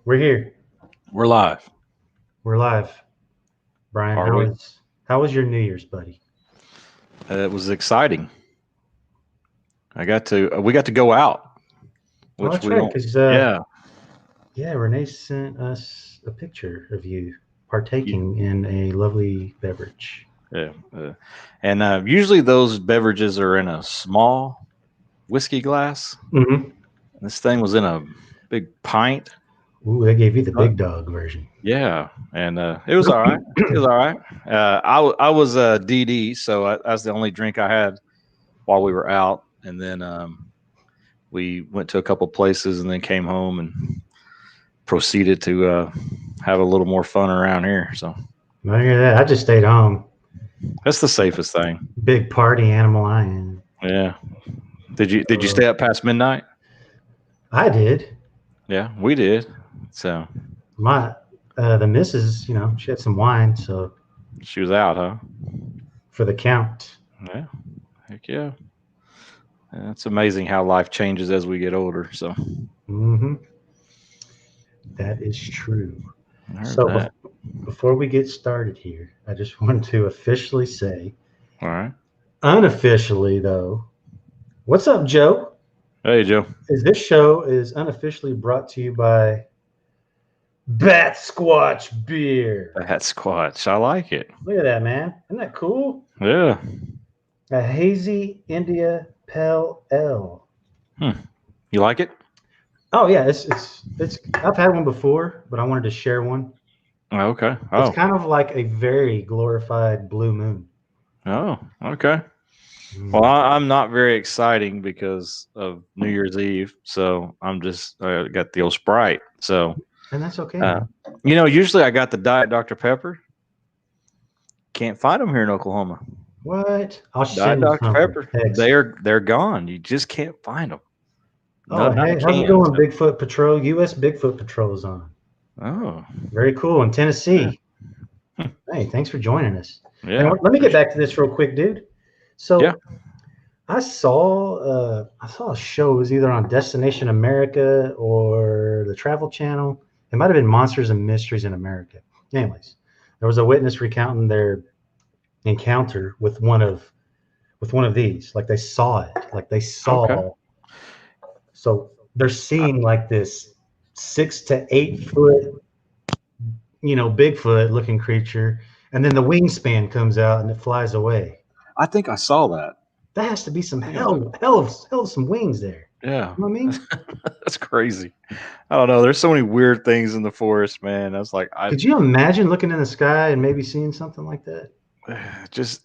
We're here. We're live. We're live. Brian, Are we? how was your New Year's, buddy? It was exciting. We got to go out, Oh, which that's we right. don't. Because Yeah. yeah, Renee sent us a picture of you you- partaking in a lovely beverage. Yeah. And usually those beverages are in a small whiskey glass. Mm-hmm. This thing was in a big pint. Ooh, they gave you the But big dog version. yeah, and it was all right. It was all right. I was DD, so that's the only drink I had while we were out, and then we went to a couple places and then came home and proceeded to have a little more fun around here. So I hear that. I just stayed home. that's the safest thing. Big party animal I am. Yeah. Did you stay up past midnight? I did. Yeah, we did. So My the missus, she had some wine, so she was out, huh? for the count. Yeah. Heck yeah. It's amazing how life changes as we get older. So Mm-hmm. That is true. I heard So that. before we get started here, I just want to officially say, All right. unofficially though, what's up, Joe? Hey, Joe. This show is unofficially brought to you by Bat Squatch Beer. That's Squatch. I like it. Look at that, man. Isn't that cool? Yeah. A hazy India Pale Ale. You like it? Oh yeah, it's. I've had one before, but I wanted to share one. Oh, okay. Oh. It's kind of like a very glorified Blue Moon. Oh, okay. Well, I'm not very exciting because of New Year's Eve, so I'm just got the old Sprite. So, and that's okay. Usually I got the Diet Dr. Pepper. Can't find them here in Oklahoma. What? I'll Diet send you Dr. some. Pepper. They're gone. You just can't find them. Oh, hey, how's it going, Bigfoot Patrol? U.S. Bigfoot Patrol is on. Oh, very cool in Tennessee. Yeah. Hey, thanks for joining us. Yeah. And let me get back to this real quick, dude. So, yeah. I saw a show. It was either on Destination America or the Travel Channel. It might have been Monsters and Mysteries in America. Anyways, there was a witness recounting their encounter with one of these. Like they saw it. Like they saw. Okay. So they're seeing like this 6 to 8 foot, Bigfoot looking creature, and then the wingspan comes out and it flies away. I think I saw that. That has to be some hell of some wings there. Yeah. You know what I mean? That's crazy. I don't know. There's so many weird things in the forest, man. I was like, could you imagine looking in the sky and maybe seeing something like that?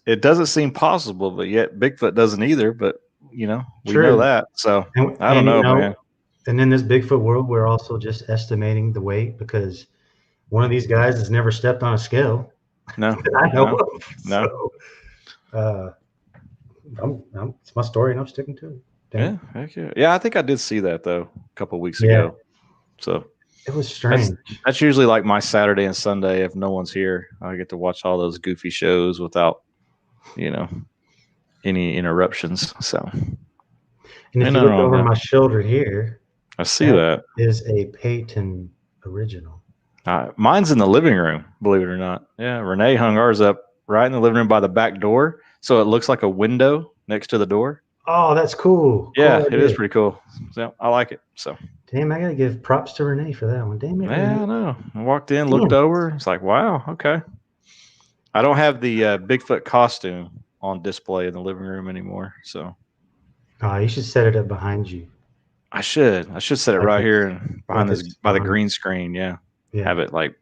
It doesn't seem possible, but yet Bigfoot doesn't either. But we know that. So I don't know, man. And in this Bigfoot world, we're also just estimating the weight because one of these guys has never stepped on a scale. No, I know. No. So, it's my story, and I'm sticking to it. Damn. Yeah, heck yeah. Yeah, I think I did see that though a couple of weeks ago. So it was strange. That's usually like my Saturday and Sunday. If no one's here, I get to watch all those goofy shows without, any interruptions. So, and if you look over my shoulder here, I see that is a Peyton original. Mine's in the living room, believe it or not. Yeah, Renee hung ours up right in the living room by the back door, so it looks like a window next to the door. Oh, that's cool. Yeah, it is pretty cool. So I like it. So damn, I gotta give props to Renee for that one. Damn it. Yeah, I know. I walked in, looked over. It's like, wow, okay. I don't have the Bigfoot costume on display in the living room anymore. So you should set it up behind you. I should set it right here and behind by the green screen. Yeah. Have it like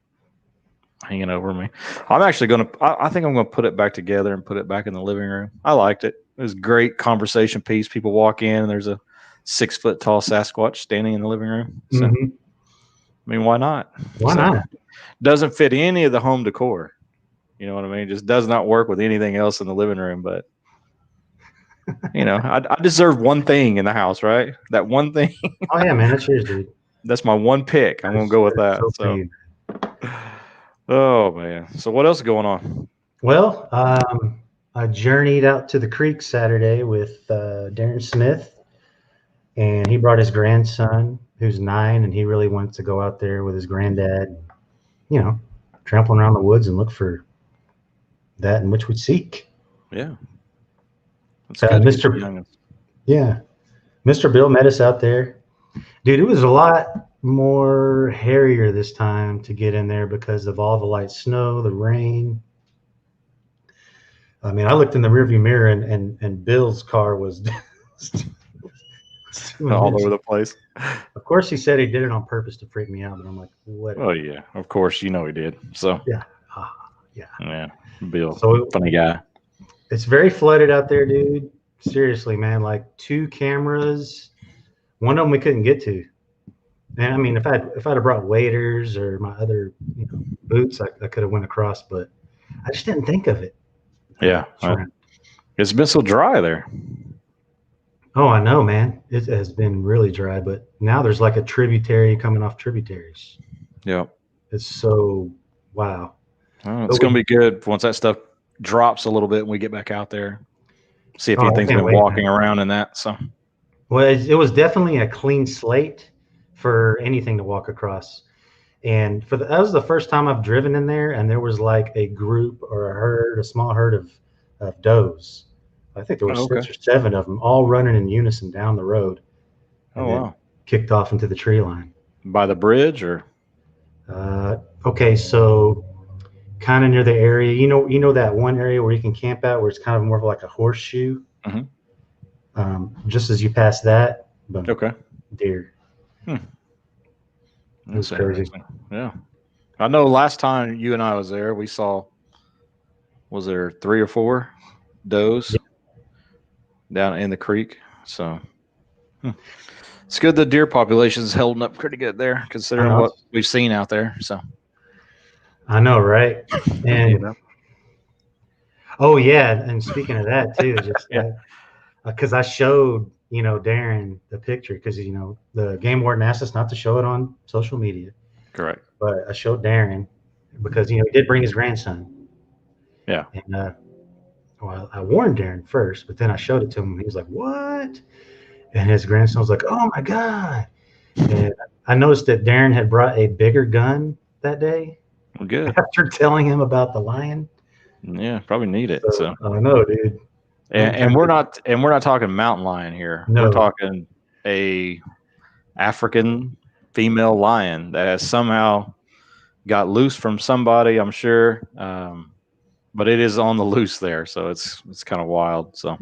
hanging over me. I'm actually I think I'm gonna put it back together and put it back in the living room. I liked it. It was a great conversation piece. People walk in and there's a 6 foot tall Sasquatch standing in the living room. So, I mean, why not? Why not? Doesn't fit any of the home decor. You know what I mean? Just does not work with anything else in the living room. But I deserve one thing in the house, right? That one thing. Oh yeah, man, that's yours, dude. That's my one pick. I'm gonna go with that. So, oh man. So what else is going on? Well, I journeyed out to the creek Saturday with Darren Smith, and he brought his grandson, who's 9, and he really wants to go out there with his granddad, trampling around the woods and look for that in which we seek. Yeah. That's good. Mr. Bill met us out there. Dude, it was a lot more hairier this time to get in there because of all the light snow, the rain. I mean, I looked in the rearview mirror and Bill's car was all over the place. Of course, he said he did it on purpose to freak me out, but I'm like, what? Oh yeah, of course, he did. So yeah. Bill, funny guy. It's very flooded out there, dude. Seriously, man. Like 2 cameras, one of them we couldn't get to. And I mean, if I'd have brought waders or my other boots, I could have went across, but I just didn't think of it. Yeah, it's been so dry there. Oh, I know, man. It has been really dry, but now there's like a tributary coming off tributaries. Yeah, it's so wow. Oh, it's going to be good once that stuff drops a little bit and we get back out there. See if anything's been walking around in that. So, well, it was definitely a clean slate for anything to walk across. And that was the first time I've driven in there, and there was like a group or a small herd of does. I think there were 6 or 7 of them all running in unison down the road. Oh, wow. Kicked off into the tree line. By the bridge or? Okay, so kind of near the area, you know that one area where you can camp out where it's kind of more of like a horseshoe. Mm-hmm. Just as you pass that, boom, deer. That's crazy. Yeah, I know. Last time you and I was there, we saw. Was there 3 or 4 does down in the creek? So it's good. The deer population is holding up pretty good there, considering what we've seen out there. So. I know, right? And oh yeah, and speaking of that too, just because I showed Darren the picture because the game warden asked us not to show it on social media. Correct. But I showed Darren because he did bring his grandson. Yeah. And well, I warned Darren first, but then I showed it to him. He was like, "What?" And his grandson was like, "Oh my god!" And I noticed that Darren had brought a bigger gun that day. Good. After telling him about the lion. Yeah, probably need it. So I know, dude. And we're not talking mountain lion here. No. We're talking a African female lion that has somehow got loose from somebody, I'm sure. But it is on the loose there, so it's kind of wild. So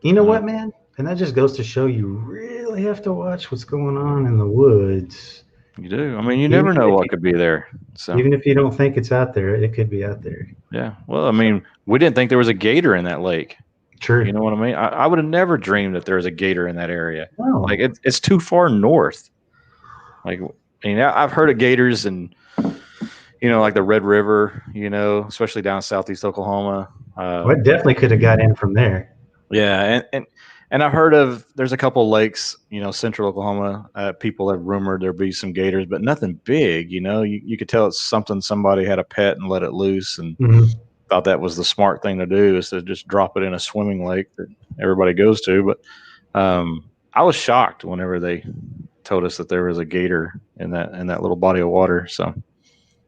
you know what, man? And that just goes to show you really have to watch what's going on in the woods. You do. I mean, you never know what could be there. So even if you don't think it's out there, it could be out there. Yeah. Well, I mean, we didn't think there was a gator in that lake. True. You know what I mean? I would have never dreamed that there was a gator in that area. No. Like it's too far north. Like, I've heard of gators and like the Red River. Especially down southeast Oklahoma. Well, it definitely could have got in from there. Yeah, and I've heard of there's a couple of lakes, central Oklahoma. People have rumored there'd be some gators, but nothing big. You could tell it's something somebody had a pet and let it loose and thought that was the smart thing to do is to just drop it in a swimming lake that everybody goes to. But I was shocked whenever they told us that there was a gator in that little body of water. So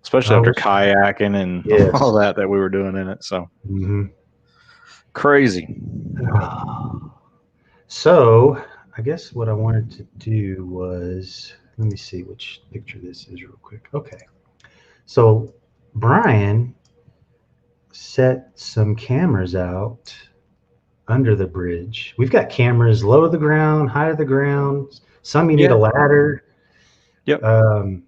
especially after kayaking and all that we were doing in it. So crazy. So I guess what I wanted to do was, let me see which picture this is real quick. Okay. So Brian set some cameras out under the bridge. We've got cameras low to the ground, high to the ground. Some you need a ladder. Yep. And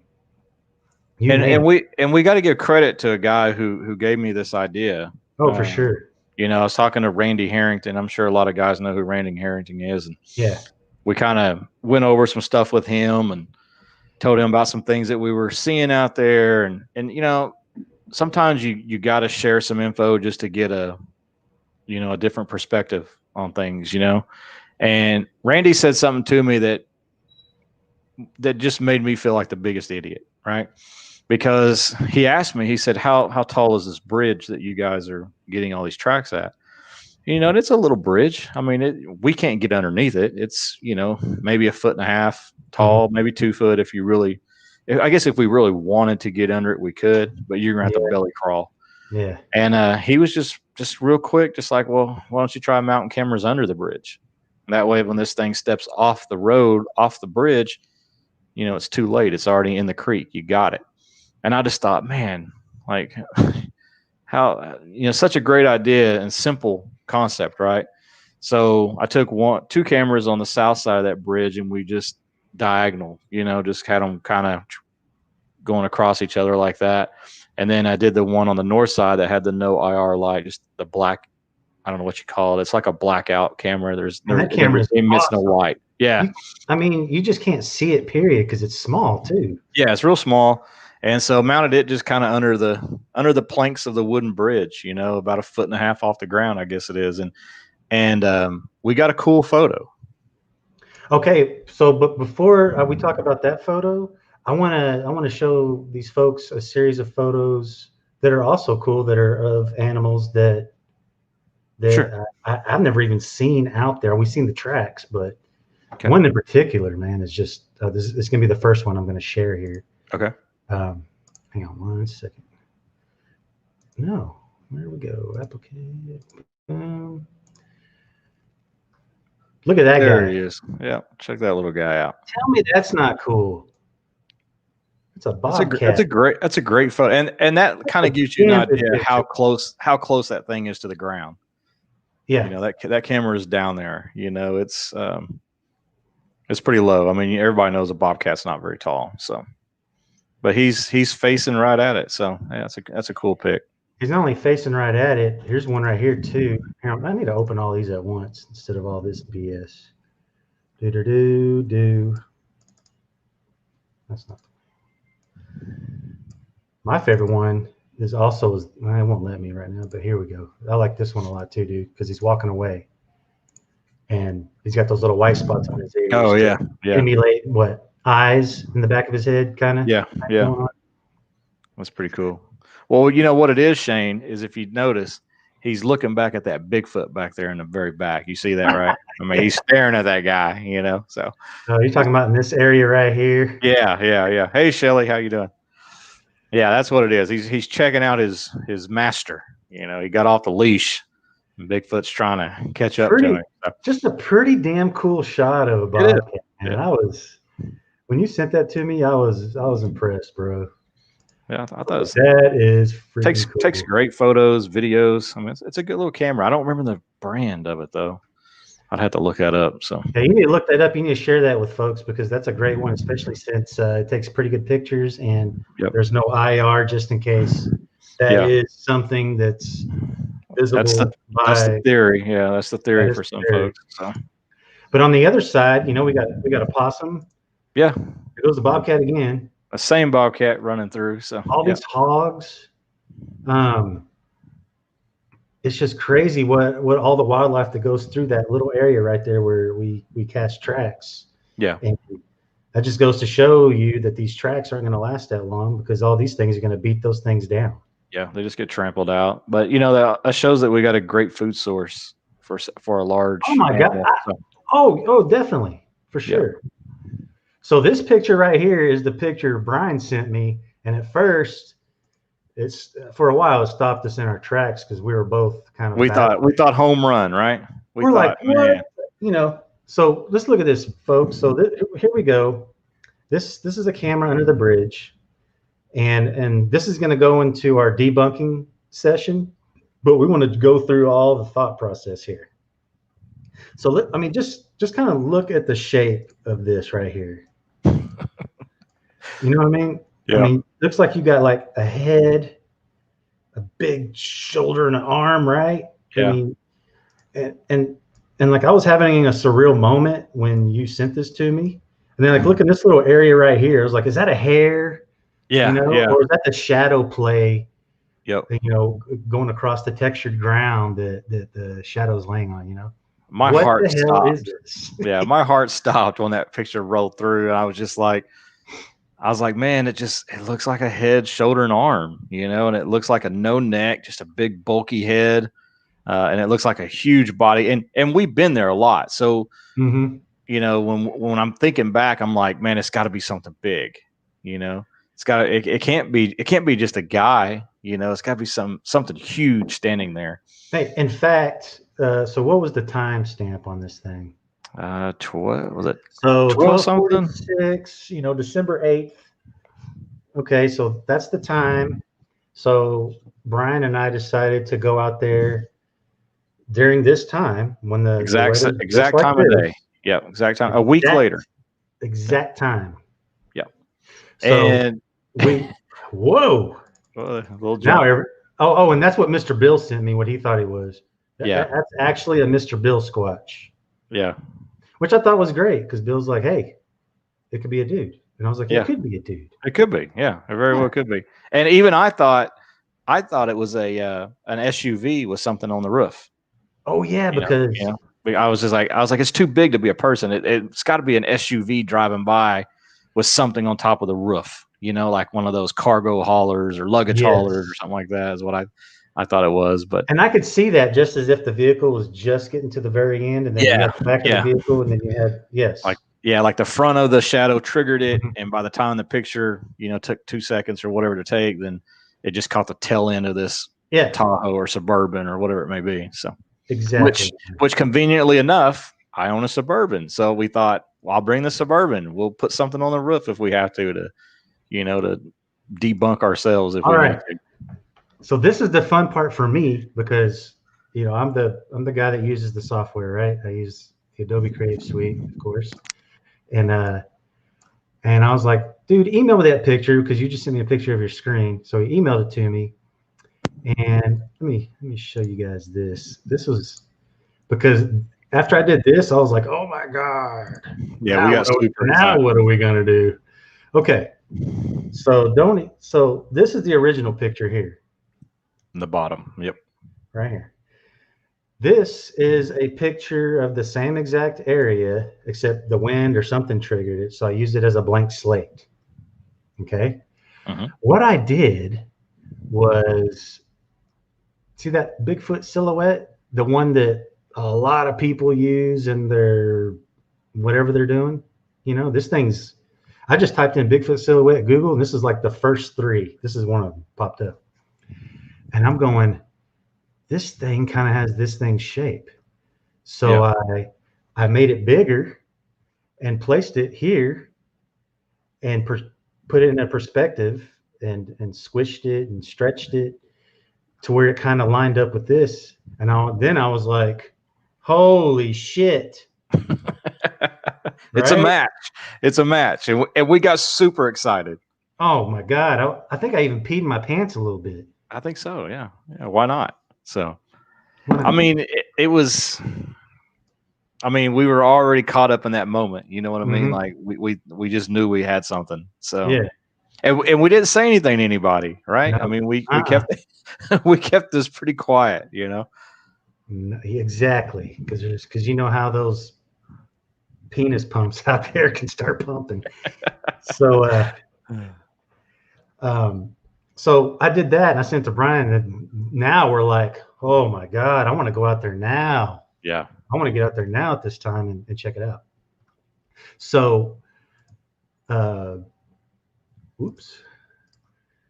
we got to give credit to a guy who gave me this idea. Oh, for sure. I was talking to Randy Harrington. I'm sure a lot of guys know who Randy Harrington is. And we kind of went over some stuff with him and told him about some things that we were seeing out there. And sometimes you got to share some info just to get a different perspective on things, And Randy said something to me that just made me feel like the biggest idiot, right? Because he asked me, he said, how tall is this bridge that you guys are getting all these tracks at? And it's a little bridge. I mean, we can't get underneath it. It's, maybe 1.5 feet tall, maybe 2 foot. If you really, I guess if we really wanted to get under it, we could, but you're gonna have to belly crawl. Yeah. And he was just real quick, just like, well, why don't you try mounting cameras under the bridge? That way, when this thing steps off the road, off the bridge, you know, it's too late. It's already in the creek. You got it. And I just thought, man, like how, you know, such a great idea and simple concept, right? So I took 2 cameras on the south side of that bridge, and we just diagonal, you know, just had them kind of going across each other like that. And then I did the one on the north side that had the no IR light, just the black, I don't know what you call it. It's like a blackout camera. That camera emits no light. Yeah. You just can't see it, period, because it's small too. Yeah, it's real small. And so mounted it just kind of under the planks of the wooden bridge, you know, about 1.5 feet off the ground, I guess it is. And we got a cool photo. Okay, so but before we talk about that photo, I want to show these folks a series of photos that are also cool, that are of animals that Sure. I've never even seen out there. We've seen the tracks, but one in particular, man, is just this is going to be the first one I'm going to share here. Okay. Hang on 1 second. No, where we go? Applicant. Look at that guy. There he is. Yeah, check that little guy out. Tell me that's not cool. It's a bobcat. That's a great photo, and that kind of gives you an idea how close that thing is to the ground. Yeah, you know, that camera is down there. You know, it's pretty low. I mean, everybody knows a bobcat's not very tall, so, but he's facing right at it. So yeah, that's a cool pic. He's not only facing right at it. Here's one right here too. I need to open all these at once instead of all this BS. Do. That's not. My favorite one is also, it won't let me right now, but here we go. I like this one a lot too, dude, because he's walking away, and he's got those little white spots on his ears. Oh yeah. Emulate what, eyes in the back of his head, kind of. Yeah. That's pretty cool. Well, you know what it is, Shane, is if you notice, he's looking back at that Bigfoot back there in the very back. You see that, right? I mean, he's staring at that guy, you know. So. Oh, you're talking about in this area right here? Yeah. Hey, Shelly, how you doing? Yeah, that's what it is. He's checking out his master. You know, he got off the leash, and Bigfoot's trying to catch up to him. So. Just a pretty damn cool shot of a bobcat. And when you sent that to me, I was impressed, bro. Yeah, I thought that is freaking cool. Takes great photos, videos. I mean, it's a good little camera. I don't remember the brand of it though. I'd have to look that up. So yeah, you need to look that up. You need to share that with folks, because that's a great one, especially since it takes pretty good pictures, and there's no IR, just in case that is something that's visible. That's the theory. Yeah, that's the theory for some folks. So, but on the other side, you know, we got a possum. Yeah, there goes the bobcat again. The same bobcat running through. So all these hogs. It's just crazy what all the wildlife that goes through that little area right there where we catch tracks. Yeah. And that just goes to show you that these tracks aren't going to last that long, because all these things are going to beat those things down. Yeah, they just get trampled out. But, you know, that shows that we got a great food source for a large. Oh, my God. Oh, definitely. For sure. Yeah. So this picture right here is the picture Brian sent me. And at first, for a while, it stopped us in our tracks, because we were both kind of. We thought home run, right? We're like, what? You know. So let's look at this, folks. So here we go. This is a camera under the bridge, and this is going to go into our debunking session, but we want to go through all the thought process here. So just kind of look at the shape of this right here. You know what I mean? Yeah. I mean, looks like you got like a head, a big shoulder, and an arm, right? Yeah. I mean, and like I was having a surreal moment when you sent this to me, and then like look at this little area right here. I was like, is that a hair? Yeah. You know? Yeah. Or is that the shadow play? Yep. You know, going across the textured ground that the shadow's laying on. You know. My heart stopped. Yeah, my heart stopped when that picture rolled through, and I was like, man, it looks like a head, shoulder, and arm, you know, and it looks like a no neck, just a big bulky head, and it looks like a huge body, and we've been there a lot. So, you you know, when I'm thinking back, I'm like, man, it's got to be something big. You know, it can't be just a guy. You know, it's got to be something huge standing there. Hey, in fact, so what was the time stamp on this thing? 12 was it? So 12 something? 12/46, December 8th. Okay, so that's the time. So Brian and I decided to go out there during this time when the weather's just exact like time of this. day. Yeah, exact time. A week later. Exact time. Yeah. So And whoa. A little jump. And that's what Mr. Bill sent me, what he thought he was. Yeah. That's actually a Mr. Bill Squatch. Yeah. Which I thought was great because Bill's like, hey, it could be a dude. And I was like, it could be a dude. It could be. Yeah, it very well could be. And even I thought it was an SUV with something on the roof. Oh yeah, because I was like, it's too big to be a person. It's got to be an SUV driving by with something on top of the roof. You know, like one of those cargo haulers or luggage haulers or something like that is what I thought it was. And I could see that just as if the vehicle was just getting to the very end, and then you had the back of the vehicle, and then you had like the front of the shadow triggered it, and by the time the picture took 2 seconds or whatever to take, then it just caught the tail end of this Tahoe or Suburban or whatever it may be. So exactly, which conveniently enough, I own a Suburban, so we thought, well, I'll bring the Suburban. We'll put something on the roof if we have to debunk ourselves if we need to. So this is the fun part for me because I'm the guy that uses the software, right? I use the Adobe Creative Suite, of course, and I was like, dude, email me that picture because you just sent me a picture of your screen. So he emailed it to me, and let me show you guys this. This was because after I did this, I was like, oh my god, yeah, we got super excited. What are we gonna do? Okay, so this is the original picture here. In the bottom, yep. Right here. This is a picture of the same exact area, except the wind or something triggered it. So I used it as a blank slate. Okay. What I did was, see that Bigfoot silhouette? The one that a lot of people use in their whatever they're doing. This thing's, I just typed in Bigfoot silhouette Google, and this is like the first 3. This is one of them popped up. And I'm going, this thing kind of has this thing's shape. So I made it bigger and placed it here and put it in a perspective and squished it and stretched it to where it kind of lined up with this. And then I was like, holy shit. It's a match. It's a match. And we got super excited. Oh my God. I think I even peed in my pants a little bit. I think so. Yeah. Why not? So, I mean, it was, we were already caught up in that moment. You know what I mean? Like we just knew we had something. So, and we didn't say anything to anybody, right? No. I mean, we kept this pretty quiet, No, exactly. Because you know how those penis pumps out there can start pumping. So, so I did that and I sent it to Brian, and now we're like, oh my God, I want to go out there now. Yeah. I want to get out there now at this time and check it out. So,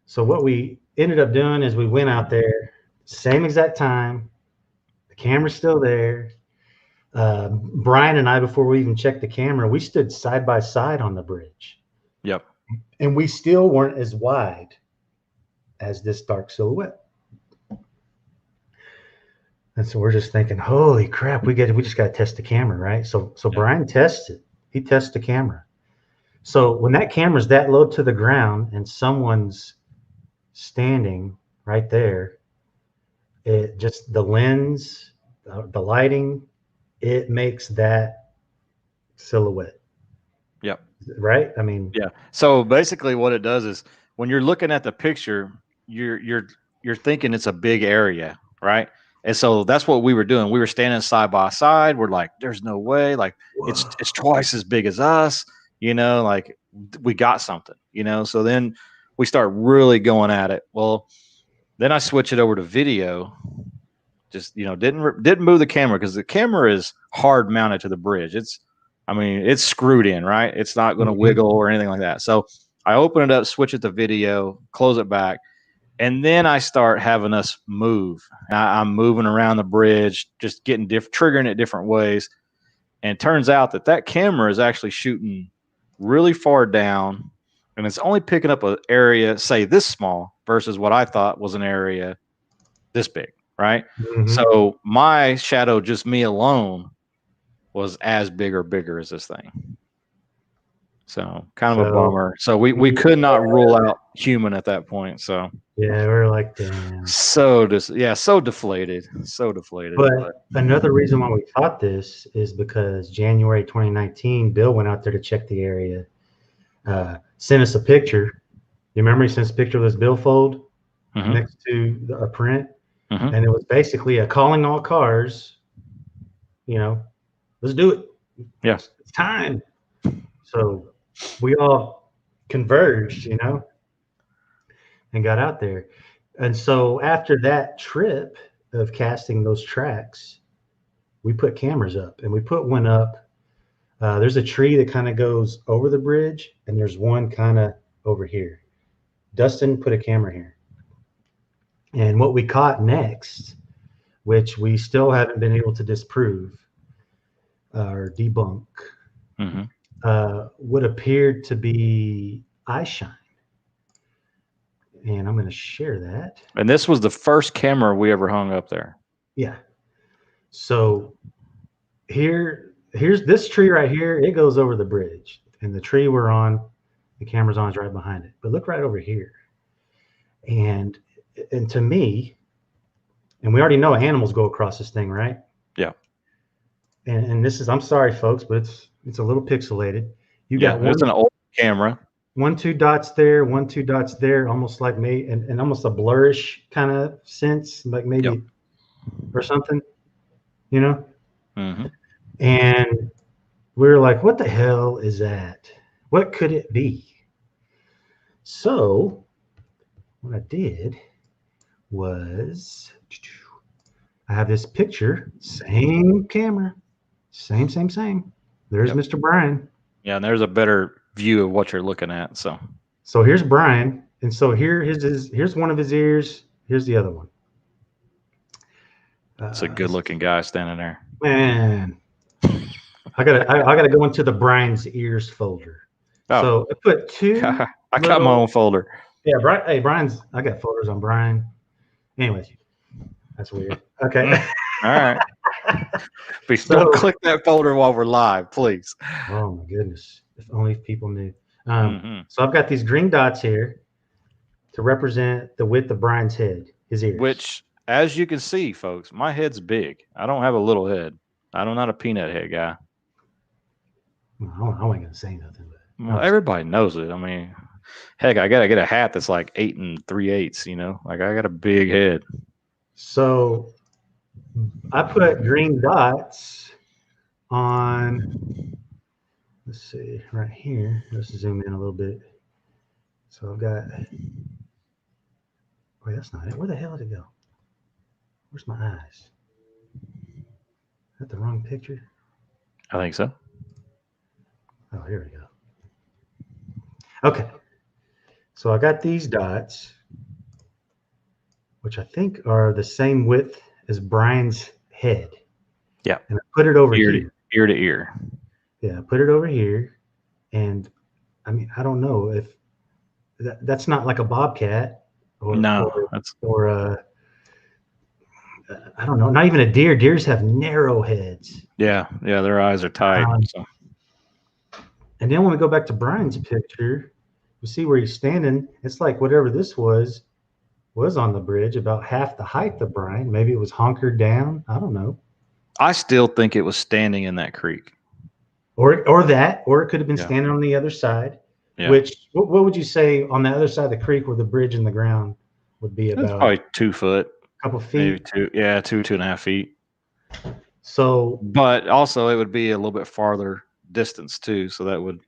So what we ended up doing is we went out there, same exact time. The camera's still there. Brian and I, before we even checked the camera, we stood side by side on the bridge. Yep. And we still weren't as wide as this dark silhouette. And so we're just thinking, holy crap, we just got to test the camera, right? So Brian tests it. He tests the camera. So when that camera's that low to the ground and someone's standing right there, it just, the lens, the lighting, it makes that silhouette. Yep. Right? I mean, yeah. So basically what it does is when you're looking at the picture, you're thinking it's a big area, right? And so that's what we were doing. We were standing side by side. We're like, there's no way. Like, it's twice as big as us, like we got something, So then we start really going at it. Well, then I switch it over to video. Just, didn't move the camera because the camera is hard mounted to the bridge. I mean, it's screwed in, right? It's not going to wiggle or anything like that. So I open it up, switch it to video, close it back, and then I start having us move. I'm moving around the bridge, just getting triggering it different ways. And it turns out that camera is actually shooting really far down, and it's only picking up an area, say this small, versus what I thought was an area this big, right? So my shadow, just me alone, was as big or bigger as this thing. So kind of a bummer. So we could not rule out human at that point. So yeah, we're like, damn. So deflated. But another reason why we thought this is because January 2019, Bill went out there to check the area, sent us a picture. You remember he sent us a picture of this billfold next to a print? And it was basically a calling all cars, let's do it. Yeah. It's time. So we all converged, and got out there. And so after that trip of casting those tracks, we put cameras up, and we put one up. There's a tree that kind of goes over the bridge, and there's one kind of over here. Dustin put a camera here. And what we caught next, which we still haven't been able to disprove or debunk, would appear to be eye shine. And I'm going to share that. And this was the first camera we ever hung up there. Yeah. So here's this tree right here. It goes over the bridge, and the tree we're on, the camera's on, is right behind it. But look right over here. And to me, and we already know animals go across this thing, right? Yeah. And this is, I'm sorry, folks, but it's a little pixelated. You got there's an old camera. 1, 2 dots there, 1, 2 dots there, almost like and almost a blurrish kind of sense, like maybe or something, And we were like, what the hell is that? What could it be? So what I did was I have this picture, same camera, same. There's Mr. Brian. Yeah, and there's a better view of what you're looking at. So here's Brian, and so here's one of his ears. Here's the other one. It's a good-looking guy standing there. Man, I gotta go into the Brian's ears folder. Oh. So I put two. I got my own folder. Yeah, Brian's. I got folders on Brian. Anyways, that's weird. Okay. All right. Please don't click that folder while we're live, please. Oh my goodness! If only people knew. So I've got these green dots here to represent the width of Brian's head, his ears. Which, as you can see, folks, my head's big. I don't have a little head. I'm not a peanut head guy. Well, I wasn't gonna say nothing, but well, everybody knows it. I mean, heck, I gotta get a hat that's like 8 3/8. Like I got a big head. So I put green dots on. Let's see, right here. Let's zoom in a little bit. So I've got. Wait, that's not it. Where the hell did it go? Where's my eyes? Is that the wrong picture? I think so. Oh, here we go. Okay. So I got these dots, which I think are the same width as Brian's head. Yeah. And I put it over here. Ear to ear. Yeah, I put it over here. And I mean, I don't know if that's not like a bobcat or I don't know, not even a deer. Deers have narrow heads. Yeah, their eyes are tight. And then when we go back to Brian's picture, you see where he's standing. It's like whatever this was on the bridge, about half the height of Brian. Maybe it was honkered down. I don't know. I still think it was standing in that creek. Or it could have been standing on the other side. Yeah. Which, what would you say on the other side of the creek where the bridge and the ground would be about? That's probably 2 foot. A couple feet. Maybe 2.5 feet. So, but also it would be a little bit farther distance too. So that would.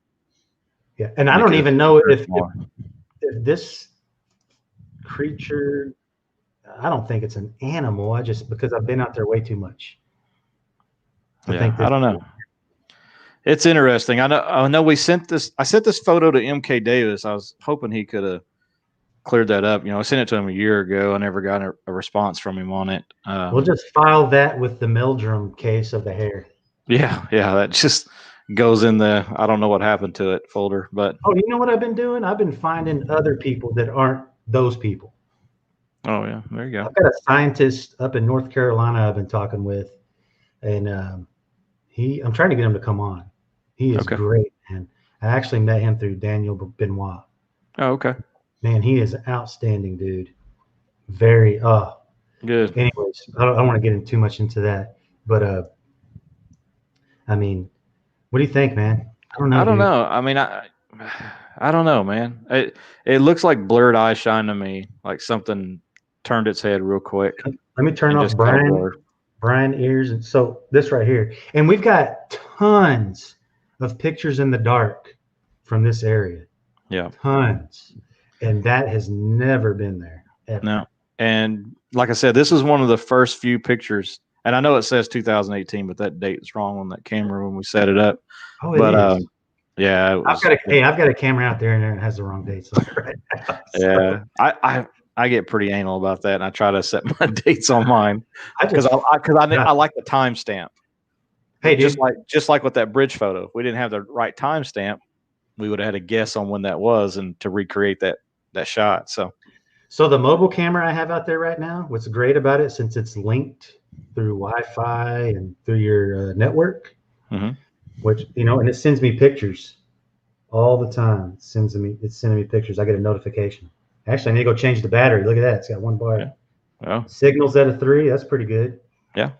Yeah. And I don't even know if this creature, I don't think it's an animal. Because I've been out there way too much. I don't know. It's interesting. I know we sent this. I sent this photo to MK Davis. I was hoping he could have cleared that up. I sent it to him a year ago. I never got a response from him on it. We'll just file that with the Meldrum case of the hair. Yeah, that just goes in the I don't know what happened to it folder. But you know what I've been doing? I've been finding other people that aren't those people. Oh yeah, there you go. I've got a scientist up in North Carolina I've been talking with, and I'm trying to get him to come on. He is great, man. I actually met him through Daniel Benoit. Oh, okay. Man, he is outstanding, dude. Very good. Anyways, I don't want to get too much into that, but I mean, what do you think, man? I don't know. I mean, I don't know, man. It looks like blurred eye shine to me, like something turned its head real quick. Let me turn off Brian ears. And so this right here, and we've got tons of pictures in the dark from this area. Yeah, tons, and that has never been there ever. No, and like I said, this is one of the first few pictures. And I know it says 2018, but that date is wrong on that camera when we set it up. Oh, it is. Yeah, I've got a camera out there, and it has the wrong dates on it right now. So. Yeah, I get pretty anal about that, and I try to set my dates on mine because I like the timestamp. Hey, dude. just like with that bridge photo, if we didn't have the right timestamp, we would have had a guess on when that was, and to recreate that shot. So the mobile camera I have out there right now, what's great about it, since it's linked through Wi-Fi and through your network, which and it sends me pictures all the time. It's sending me pictures. I get a notification. Actually, I need to go change the battery. Look at that. It's got one bar. Yeah. Well, signals at a 3. That's pretty good. Yeah.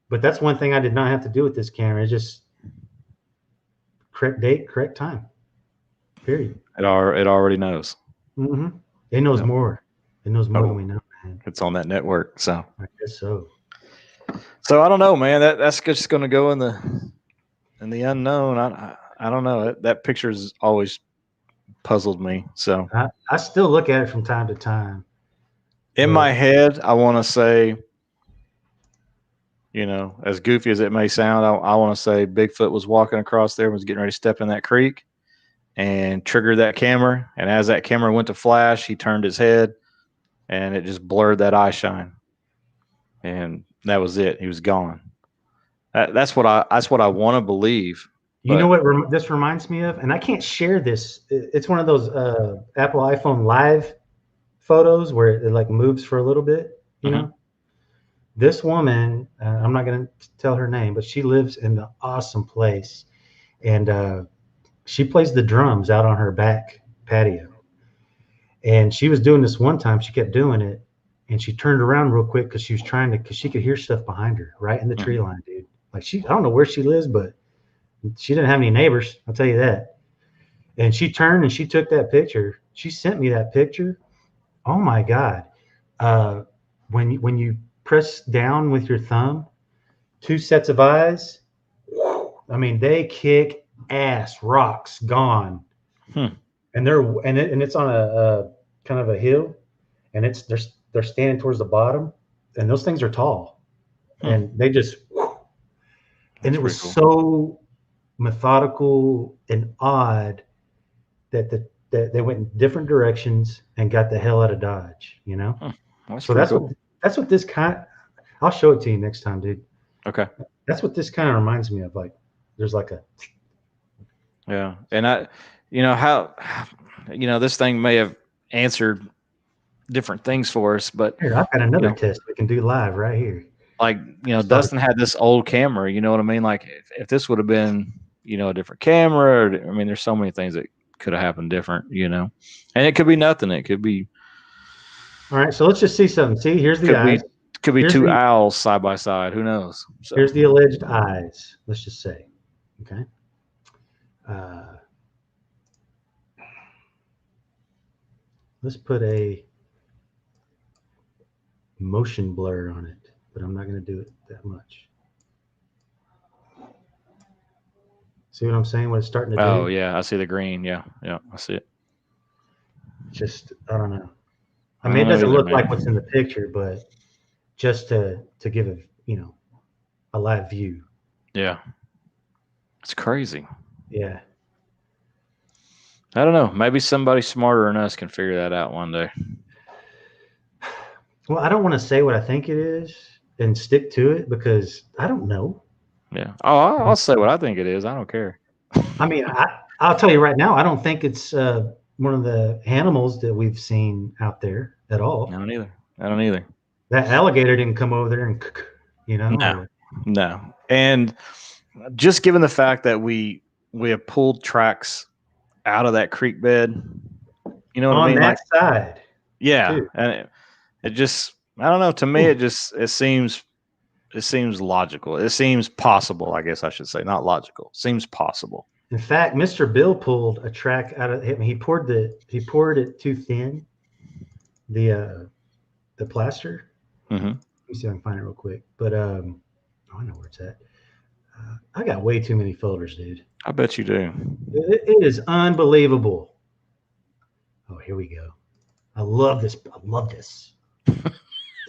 But that's one thing I did not have to do with this camera. It's just correct date, correct time. Period. It already knows. Mm-hmm. It knows more. It knows more than we know, man. It's on that network, so I guess so. So I don't know, man. That's just going to go in the unknown. I don't know. That picture's always puzzled me. So I still look at it from time to time. In my head, I want to say, as goofy as it may sound, I want to say Bigfoot was walking across there, was getting ready to step in that creek, and triggered that camera. And as that camera went to flash, he turned his head, and it just blurred that eye shine, and that was it. He was gone. That's what I want to believe. You know what this reminds me of? And I can't share this. It's one of those Apple iPhone Live photos where it like moves for a little bit, you know? This woman, I'm not going to tell her name, but she lives in an awesome place. And she plays the drums out on her back patio. And she was doing this one time. She kept doing it. And she turned around real quick because she was because she could hear stuff behind her, right in the tree line, dude. Like I don't know where she lives, but she didn't have any neighbors. I'll tell you that. And she turned and she took that picture. She sent me that picture. Oh my God. When you press down with your thumb, 2 sets of eyes, I mean, they kick ass. Rocks gone. And it's on a kind of a hill, and they're standing towards the bottom, and those things are tall, and they just, and it was so methodical and odd that they went in different directions and got the hell out of Dodge, So that's what this kind. I'll show it to you next time, dude. Okay. That's what this kind of reminds me of. Like, there's like a. Yeah, and this thing may have answered different things for us, but here, I've got another test we can do live right here. Like, Dustin had this old camera, you know what I mean? Like if this would have been, a different camera, there's so many things that could have happened different, and it could be nothing. It could be. All right. So let's just see something. See, here's the eyes. Could be two owls side by side. Who knows? So. Here's the alleged eyes. Let's just say, okay. Let's put a motion blur on it, but I'm not going to do it that much. See what I'm saying? What it's starting to do? Oh, yeah. I see the green. Yeah. I see it. Just, I don't know. I mean, it doesn't look like what's in the picture, but just to give a live view. Yeah. It's crazy. Yeah. I don't know. Maybe somebody smarter than us can figure that out one day. Well, I don't want to say what I think it is and stick to it because I don't know. Yeah. Oh, I'll say what I think it is. I don't care. I mean, I'll tell you right now, I don't think it's one of the animals that we've seen out there at all. I don't either. That alligator didn't come over there and, No. And just given the fact that we have pulled tracks out of that creek bed, you know what I mean? On that side. Yeah. Too. And it just, I don't know. To me, it seems logical. It seems possible, I guess I should say. Not logical. Seems possible. In fact, Mr. Bill pulled a track out of him. He poured it too thin. The plaster. Mm-hmm. Let me see if I can find it real quick. But I know where it's at. I got way too many folders, dude. I bet you do. It is unbelievable. Oh, here we go. I love this. Did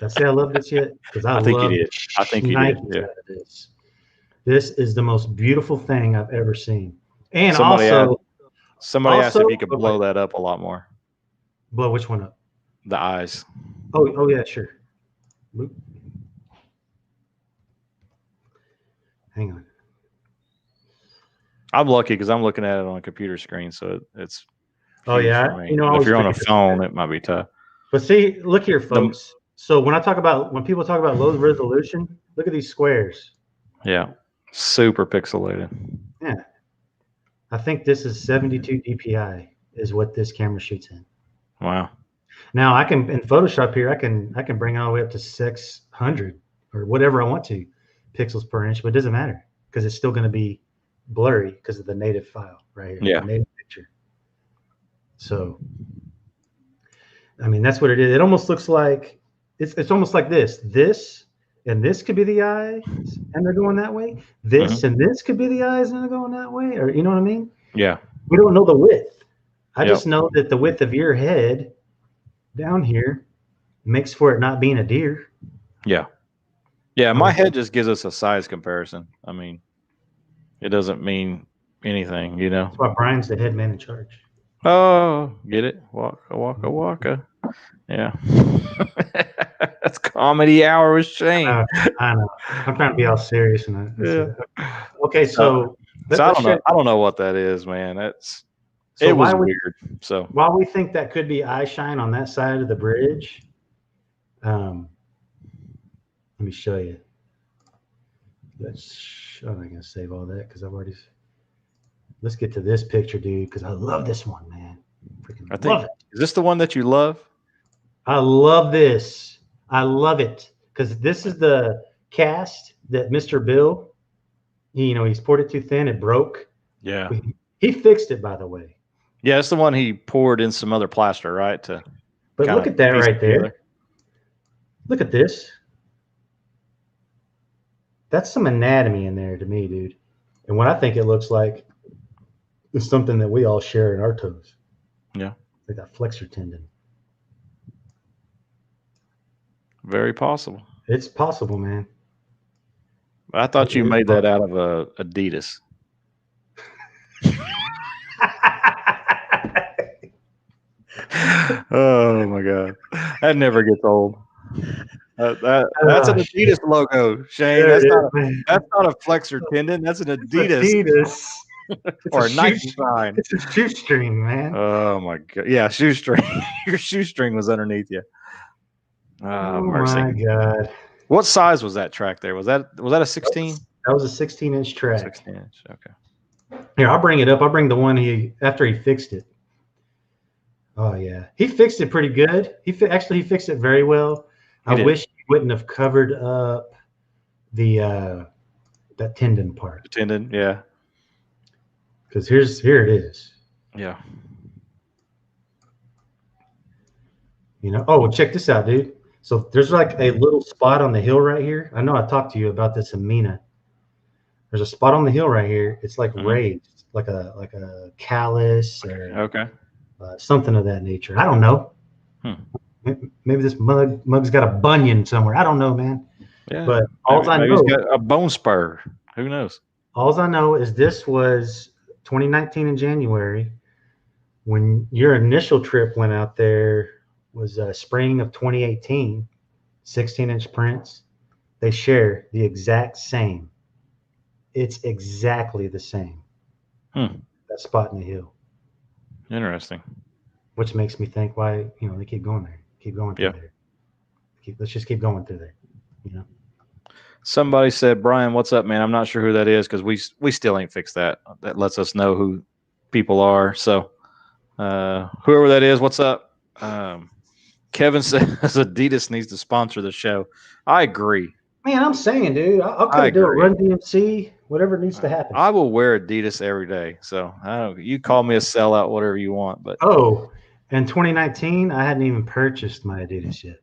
I say I love this yet? Because I think you did. I think you did. Yeah. This is the most beautiful thing I've ever seen. And somebody asked if you could blow that up a lot more. Blow which one up? The eyes. Oh yeah, sure. Hang on. I'm lucky because I'm looking at it on a computer screen, so it's. Oh yeah, if you're on a phone, it might be tough. But see, look here, folks. So when people talk about low resolution, look at these squares. Yeah, super pixelated. Yeah, I think this is 72 DPI is what this camera shoots in. Wow. Now I can in Photoshop here, I can bring all the way up to 600 or whatever I want to pixels per inch, but it doesn't matter because it's still going to be blurry because of the native file right here. Yeah. The native picture. So, I mean, that's what it is. It almost looks like it's almost like this and this could be the eyes and they're going that way. This and this could be the eyes and they're going that way, or you know what I mean? Yeah. We don't know the width. I just know that the width of your head down here makes for it not being a deer. Yeah. Yeah, my head just gives us a size comparison. I mean, it doesn't mean anything, you know. That's why Brian's the head man in charge. Oh, get it? Waka. Yeah. That's comedy hour with Shane. I know. I'm trying to be all serious. Okay, so I don't know what that is, man. It was weird. So while we think that could be eye shine on that side of the bridge, let me show you. I'm not gonna save all that because I've already. Let's get to this picture, dude, because I love this one, man. Love it. Is this the one that you love? I love this. I love it because this is the cast that Mr. Bill, he's poured it too thin. It broke. Yeah. He fixed it, by the way. Yeah, it's the one he poured in some other plaster, right? But look at that right there. Look at this. That's some anatomy in there to me, dude. And what I think it looks like is something that we all share in our toes. Yeah. Like that flexor tendon. Very possible. It's possible, man. I thought you made that out of Adidas. Oh my God, that never gets old. That's an Adidas logo, Shane. That's not a flexor tendon. That's an Adidas. Or a Nike sign. It's a shoestring, man. Oh my God! Yeah, shoestring. Your shoestring was underneath you. Oh mercy. My God! What size was that track there? Was that a 16? That was a 16-inch track. 16-inch. Okay. Here, I'll bring it up. I'll bring the one after he fixed it. Oh yeah, he fixed it pretty good. He fixed it very well. I wish he wouldn't have covered up the that tendon part. The tendon, yeah. Because here it is. Yeah. Oh, check this out, dude. So there's like a little spot on the hill right here. I know I talked to you about this in Mina. There's a spot on the hill right here. It's like raised, like a callus or something of that nature. I don't know. Maybe this mug's got a bunion somewhere. I don't know, man. Yeah. But all I know, he's got a bone spur. Who knows? All I know is this was 2019 in January, when your initial trip went out there was spring of 2018, 16-inch prints. They share the exact same. It's exactly the same. That spot in the hill. Interesting. Which makes me think why, they keep going there. Keep going through there. Let's just keep going through there. Somebody said, Brian, what's up, man? I'm not sure who that is because we still ain't fixed that. That lets us know who people are. So whoever that is, what's up? Kevin says Adidas needs to sponsor the show. I agree. Man, I'm saying, dude, I'll come do a Run DMC, whatever needs to happen. I will wear Adidas every day. So you call me a sellout, whatever you want. But in 2019, I hadn't even purchased my Adidas yet.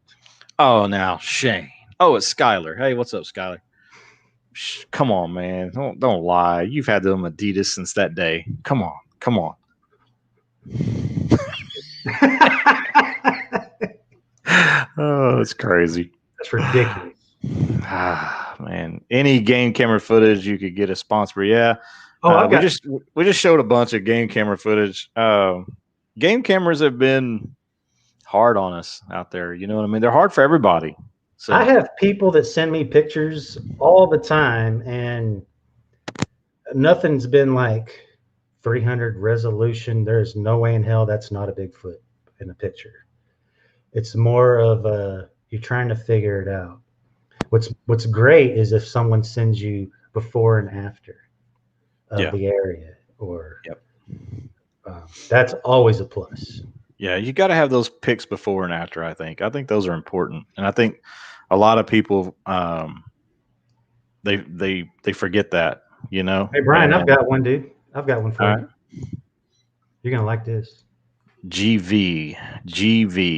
Oh, now Shane. Oh, it's Skylar. Hey, what's up, Skylar? Come on, man. Don't lie. You've had them Adidas since that day. Come on. Oh, it's crazy. That's ridiculous. Man. Any game camera footage you could get a sponsor. Yeah. We just showed a bunch of game camera footage. Game cameras have been hard on us out there. You know what I mean? They're hard for everybody. So I have people that send me pictures all the time, and nothing's been like 300 resolution. There's no way in hell that's not a Bigfoot in the picture. It's more of you're trying to figure it out. What's great is if someone sends you before and after of the area, or that's always a plus. Yeah, you got to have those pics before and after. I think those are important, and I think a lot of people they forget that. Hey, Brian, I've got one, dude. I've got one for you. You're gonna like this. GV.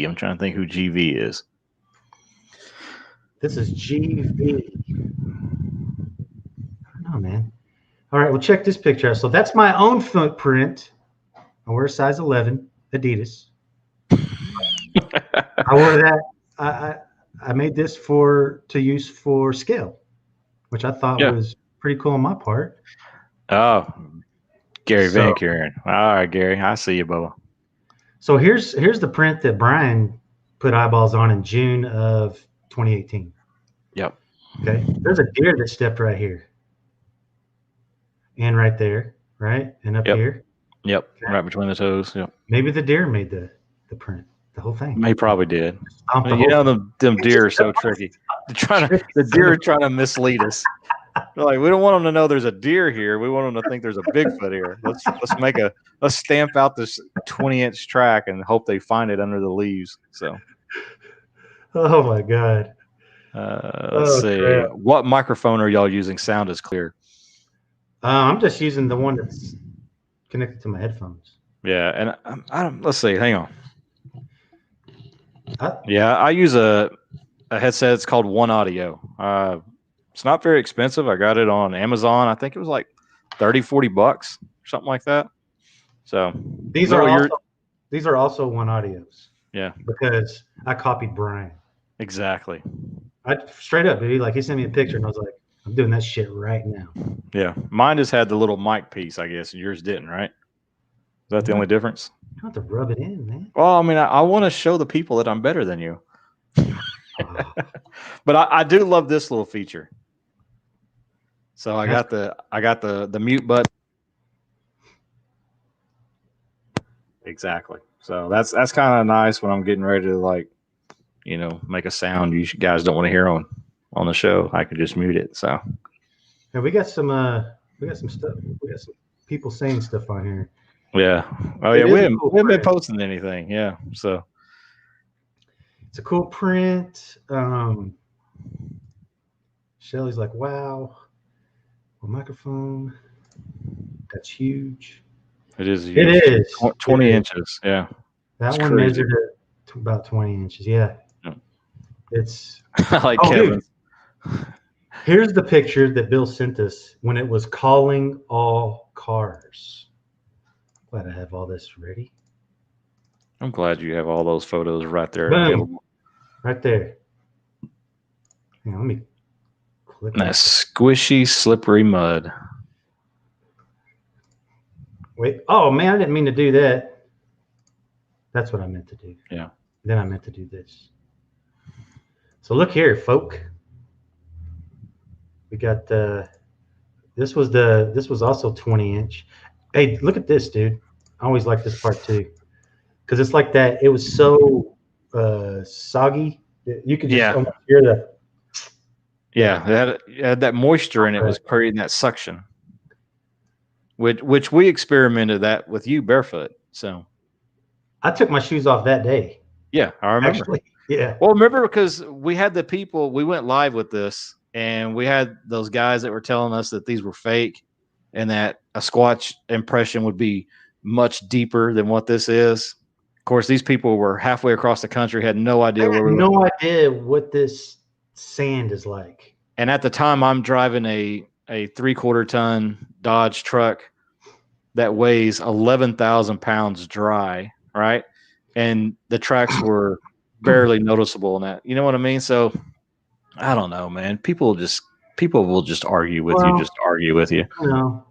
I'm trying to think who GV is. This is GV. I don't know, man. All right, well, check this picture out. So that's my own footprint. I wear a size 11 Adidas. I wore that. I made this to use for scale, which I thought was pretty cool on my part. Oh, Gary Van Kuren. All right, Gary, I see you, Bubba. So here's the print that Brian put eyeballs on in June of 2018. Yep. Okay. There's a deer that stepped right here. And right there, right? And up here. Yep. Okay. Right between the toes. Yep. Maybe the deer made the print, the whole thing. He probably did. Them deer are so tricky. The deer are trying to mislead us. They're like, we don't want them to know there's a deer here. We want them to think there's a Bigfoot here. Let's stamp out this 20-inch track and hope they find it under the leaves. So. Oh my God. Let's see. Crap. What microphone are y'all using? Sound is clear. I'm just using the one that's connected to my headphones. Yeah, and let's see. Hang on. I use a headset. It's called One Audio. It's not very expensive. I got it on Amazon. I think it was like $30-$40, something like that. So these are also One Audios. Yeah, because I copied Brian. Exactly. I straight up, dude. Like he sent me a picture, and I was like, I'm doing that shit right now. Yeah, mine just had the little mic piece, I guess, and yours didn't, right? Is that the only difference? You don't have to rub it in, man. Well, I mean, I want to show the people that I'm better than you. But I do love this little feature. So I got the mute button. Exactly. So that's kind of nice when I'm getting ready to make a sound you guys don't want to hear on the show. I could just mute it. So yeah, we got some stuff. We got some people saying stuff on here. Yeah. Oh yeah, we haven't been posting anything. Yeah. So it's a cool print. Shelly's like, wow. A microphone. That's huge. It is huge. It is 20 inches. Yeah. That one measured about 20 inches. Yeah. It's I like Kevin. Here's the picture that Bill sent us when it was calling all cars. Glad I have all this ready. I'm glad you have all those photos right there. Boom. Right there. Hang on, let me click that squishy, slippery mud. Wait. Oh man, I didn't mean to do that. That's what I meant to do. Yeah. Then I meant to do this. So look here, folk. We got this was also 20-inch. Hey, look at this, dude. I always like this part too. Because it's like that. It was so soggy. You could just almost hear the. Yeah, it had that moisture in it was creating that suction. Which we experimented that with you barefoot. So I took my shoes off that day. Yeah, I remember. Actually, yeah. Well, remember because we had the people. We went live with this, and we had those guys that were telling us that these were fake, and that a Squatch impression would be much deeper than what this is. Of course, these people were halfway across the country, had no idea where we were. No idea what this sand is like. And at the time, I'm driving a 3/4 ton Dodge truck that weighs 11,000 pounds dry, right? And the tracks were barely noticeable in that. You know what I mean? So I don't know, man. People will just argue with you, just argue with you. You know,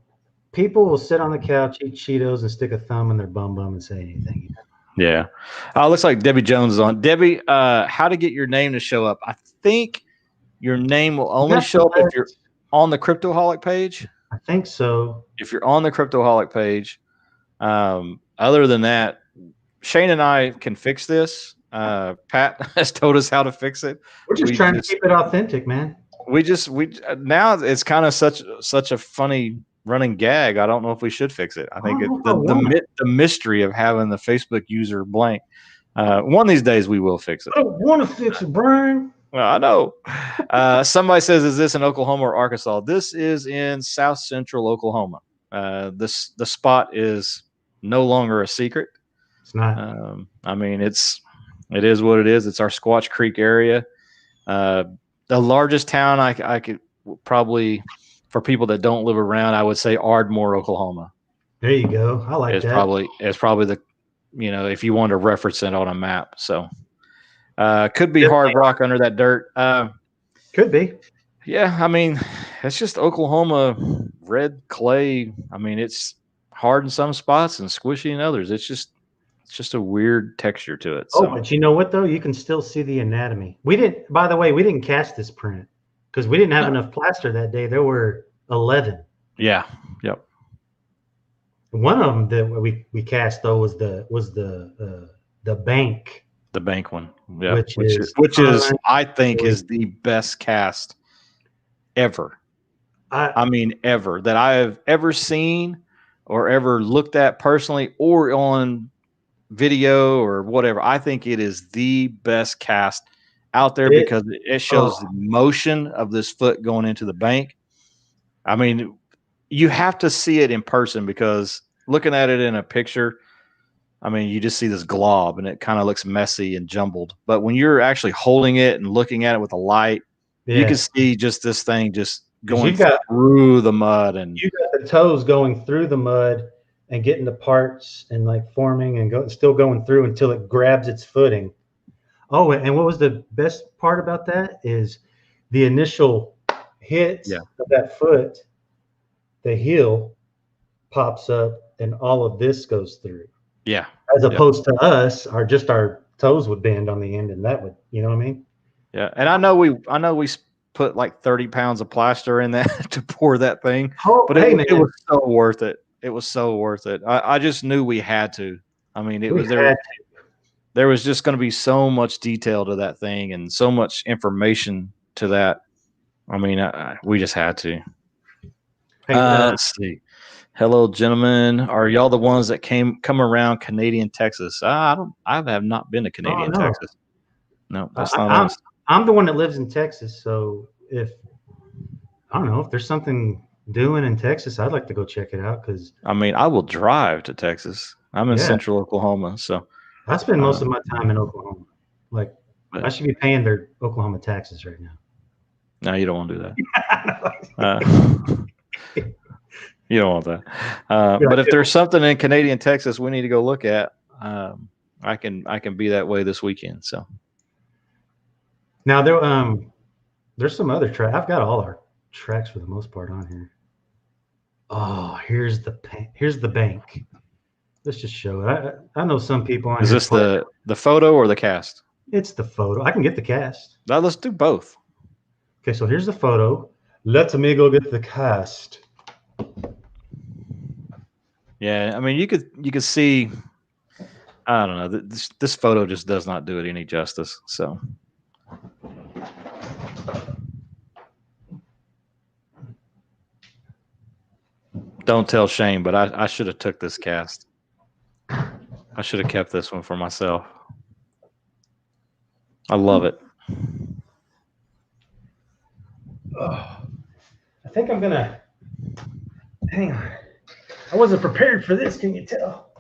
people will sit on the couch, eat Cheetos, and stick a thumb in their bum and say anything. Yeah. Looks like Debbie Jones is on. Debbie, how to get your name to show up? I think your name will only show up if you're on the Cryptoholic page. I think so. If you're on the Cryptoholic page. Other than that, Shane and I can fix this. Pat has told us how to fix it. We're just trying to keep it authentic, man. We now it's kind of such a funny running gag. I don't know if we should fix it. I think the mystery of having the Facebook user blank. One of these days we will fix it. I don't want to fix it, Brian. Well, I know. Somebody says, "Is this in Oklahoma or Arkansas?" This is in South Central Oklahoma. The spot is no longer a secret. It's not. I mean, it is what it is. It's our Squatch Creek area. The largest town I could probably, for people that don't live around, I would say Ardmore, Oklahoma. There you go. I like that. It's probably the, if you want to reference it on a map. So could be hard rock under that dirt. Could be. Yeah, I mean, it's just Oklahoma red clay. I mean, it's hard in some spots and squishy in others. It's just a weird texture to it. So. Oh, but you know what though? You can still see the anatomy. By the way, we didn't cast this print because we didn't have enough plaster that day. There were 11. Yeah. Yep. One of them that we cast though was the bank. The bank one. Yeah. Which is I think is the best cast ever. I mean, ever that I have ever seen or ever looked at personally or on video or whatever. I think it is the best cast out there because it shows the motion of this foot going into the bank. I mean, you have to see it in person because looking at it in a picture, I mean, you just see this glob and it kind of looks messy and jumbled. But when you're actually holding it and looking at it with a light, you can see just this thing just going through the mud. And you got the toes going through the mud and getting the parts and like forming and still going through until it grabs its footing. Oh, and what was the best part about that is the initial hit of that foot, the heel pops up and all of this goes through. Yeah. As opposed to us, our toes would bend on the end and that would, you know what I mean? Yeah. And I know we put like 30 pounds of plaster in that to pour that thing, but it was so worth it. It was so worth it. I just knew we had to. I mean, there was just going to be so much detail to that thing and so much information to that. I mean, we just had to. Let's see. Hello, gentlemen. Are y'all the ones that come around Canadian Texas? I have not been to Canadian Texas. No, that's not us. I'm the one that lives in Texas, so if there's something doing in Texas, I'd like to go check it out because I mean, I will drive to Texas. I'm in Central Oklahoma, so I spend most of my time in Oklahoma. Like, I should be paying their Oklahoma taxes right now. No, you don't want to do that. You don't want that. But if there's something in Canadian Texas we need to go look at, I can be that way this weekend. So now there's some other track. I've got all our tracks for the most part on here. Oh, here's the bank. Let's just show it. I know some people on Is here. this the photo or the cast? It's the photo. I can get the cast. Now let's do both. Okay, so here's the photo. Let me go get the cast. Yeah, I mean, you could see. I don't know. This photo just does not do it any justice. So, don't tell Shane, but I should have took this cast. I should have kept this one for myself. I love it. Oh, I think I'm gonna. Hang on. I wasn't prepared for this. Can you tell?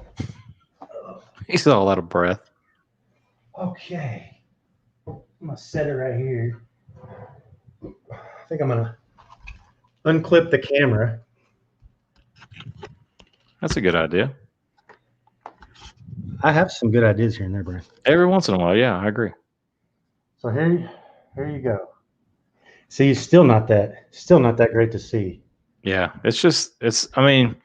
He's all out of breath. Okay. I'm gonna set it right here. I think I'm gonna unclip the camera. That's a good idea. I have some good ideas here and there, Brian. Every once in a while, yeah, I agree. So here you go. See, still not that great to see. Yeah, I mean,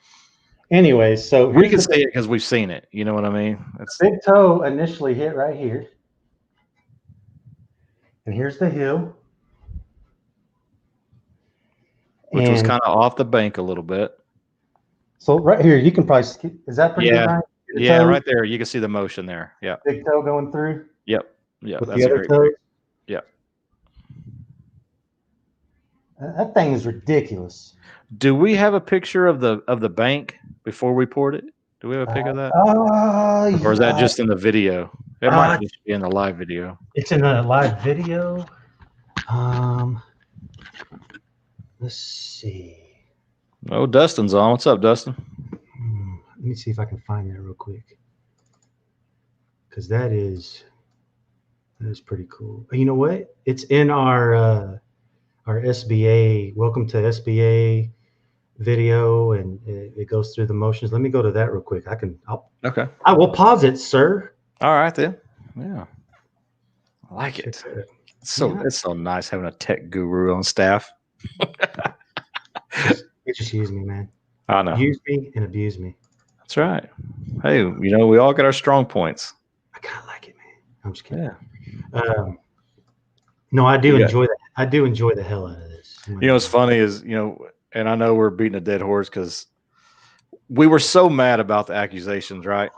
anyway, so we can see it because we've seen it. You know what I mean? It's big toe initially hit right here. And here's the heel. Which was kind of off the bank a little bit. So right here, you can probably see, is that pretty good, Brian? Yeah, right there. You can see the motion there. Yeah. Big toe going through. Yep. Yeah. With the other toe. Yep. That thing is ridiculous. Do we have a picture of the bank before we poured it? Do we have a pic of that? Or is that just in the video? It might just be in the live video. It's in the live video. Let's see. Oh, Dustin's on. What's up, Dustin? Let me see if I can find that real quick. Because that is pretty cool. You know what? It's in our SBA, welcome to SBA video, and it goes through the motions. Let me go to that real quick. Okay. I will pause it, sir. All right then. Yeah. I like it. It's so nice having a tech guru on staff. It just use me, man. I know. Use me and abuse me. That's right. Hey, we all got our strong points. I kind of like it, man. I'm just kidding. Yeah. No, I do enjoy that. I do enjoy the hell out of this. What's funny is, and I know we're beating a dead horse because we were so mad about the accusations, right?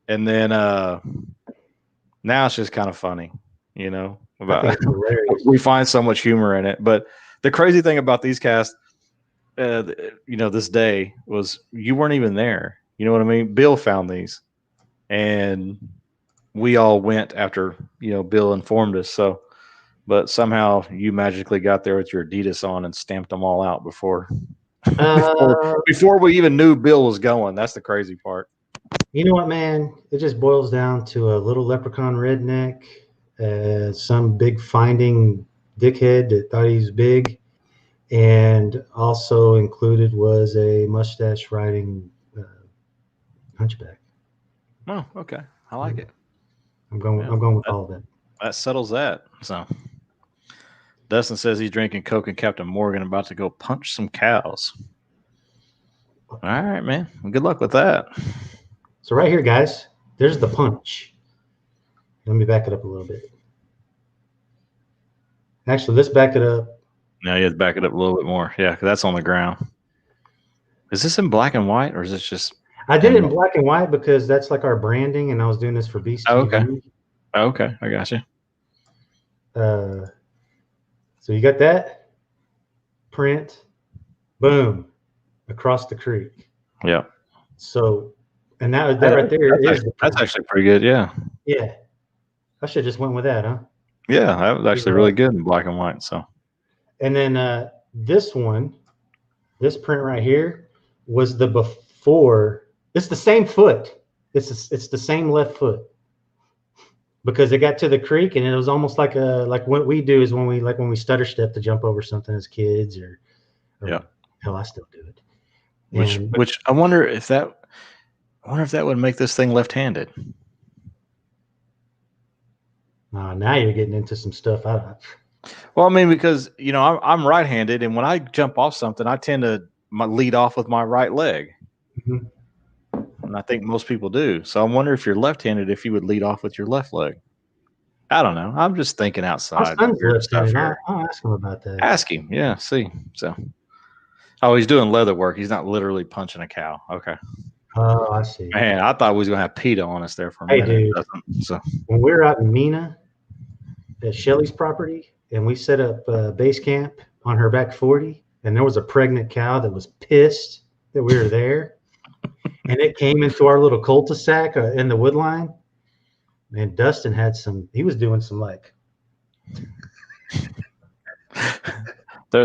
And then now it's just kind of funny, about we find so much humor in it. But the crazy thing about these casts, this day was you weren't even there. You know what I mean? Bill found these, and we all went after Bill informed us. So, but somehow you magically got there with your Adidas on and stamped them all out before we even knew Bill was going. That's the crazy part. You know what, man? It just boils down to a little leprechaun redneck, some big finding dickhead that thought he was big, and also included was a mustache riding hunchback. Oh, okay. I like it. I'm going with all of that. That settles that. So Dustin says he's drinking Coke and Captain Morgan, about to go punch some cows. All right, man. Good luck with that. So right here, guys, there's the punch. Let me back it up a little bit. Actually, let's back it up. Now you have to back it up a little bit more. Yeah, because that's on the ground. Is this in black and white, or is this just... I did it in black and white because that's like our branding, and I was doing this for Beast TV. Okay, I got you. So you got that print, boom, across the creek. Yeah. So, and that right there that's actually pretty good. Yeah. Yeah. I should have just went with that, huh? Yeah, that was actually really good in black and white. So. And then this print right here was the before. It's the same foot. It's the same left foot. Because it got to the creek, and it was almost like what we do is when we stutter step to jump over something as kids, or hell, I still do it. Which I wonder if that would make this thing left-handed. Now you're getting into some stuff. Well, I mean, because I'm right-handed, and when I jump off something, I tend to lead off with my right leg. Mm-hmm. And I think most people do. So I wonder if you're left-handed, if you would lead off with your left leg. I don't know. I'm just thinking outside. My son's left-handed. I'll ask him about that. Ask him. Yeah. See. So. Oh, he's doing leather work. He's not literally punching a cow. Okay. Oh, I see. Man, I thought we was gonna have PETA on us there for a minute. Dude. So when we were out in Mina at Shelly's property, and we set up base camp on her back 40, and there was a pregnant cow that was pissed that we were there, and it came into our little cul-de-sac in the wood line, and Dustin had he was doing some like.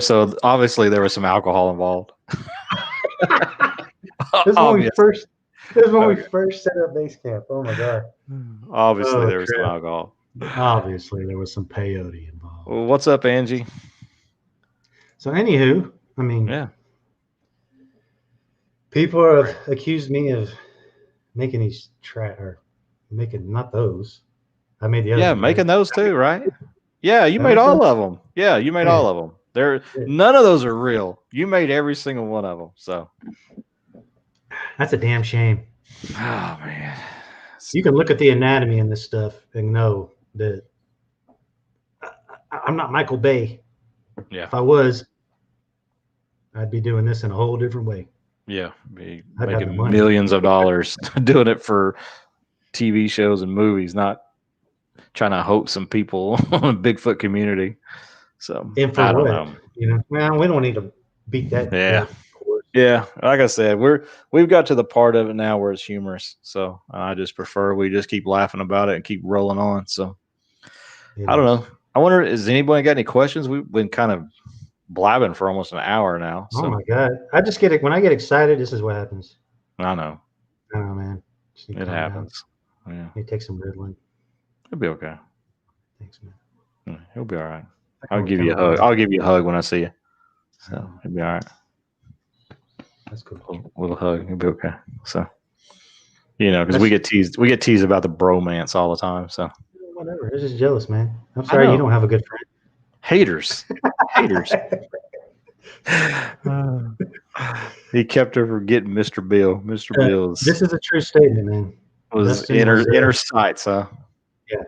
So obviously there was some alcohol involved. This is when we first set up base camp. Oh my god! Obviously there was some alcohol. Obviously there was some peyote involved. Well, what's up, Angie? So anywho, I mean, yeah, people have accused me of making these making not those. I made the other. Yeah, making those too, right? Yeah, you made all of them. Yeah, you made all of them. None of those are real. You made every single one of them. So that's a damn shame. Oh man, you can look at the anatomy in this stuff and know that I'm not Michael Bay. Yeah, if I was, I'd be doing this in a whole different way. Yeah, be making millions of dollars doing it for TV shows and movies, not trying to hoax some people on the Bigfoot community. So I don't know. Well, we don't need to beat that. Yeah. Yeah. Like I said, we've got to the part of it now where it's humorous. So I just prefer we just keep laughing about it and keep rolling on. So I don't know. I wonder, has anybody got any questions? We've been kind of blabbing for almost an hour now. So. Oh my God. I just get it. When I get excited, this is what happens. I know. I know, man. It happens. Down. Yeah. You take some Ritalin. It'll be okay. Thanks, man. He'll be all right. I'll give you a hug. I'll give you a hug when I see you. So he'll be all right. That's cool. A little hug. He'll be okay. So, because we get teased about the bromance all the time. So whatever. They're just jealous, man. I'm sorry you don't have a good friend. Haters. He kept her from getting Mr. Bill. Mr. Bill's. This is a true statement, man. Was inner sights, huh? Yeah.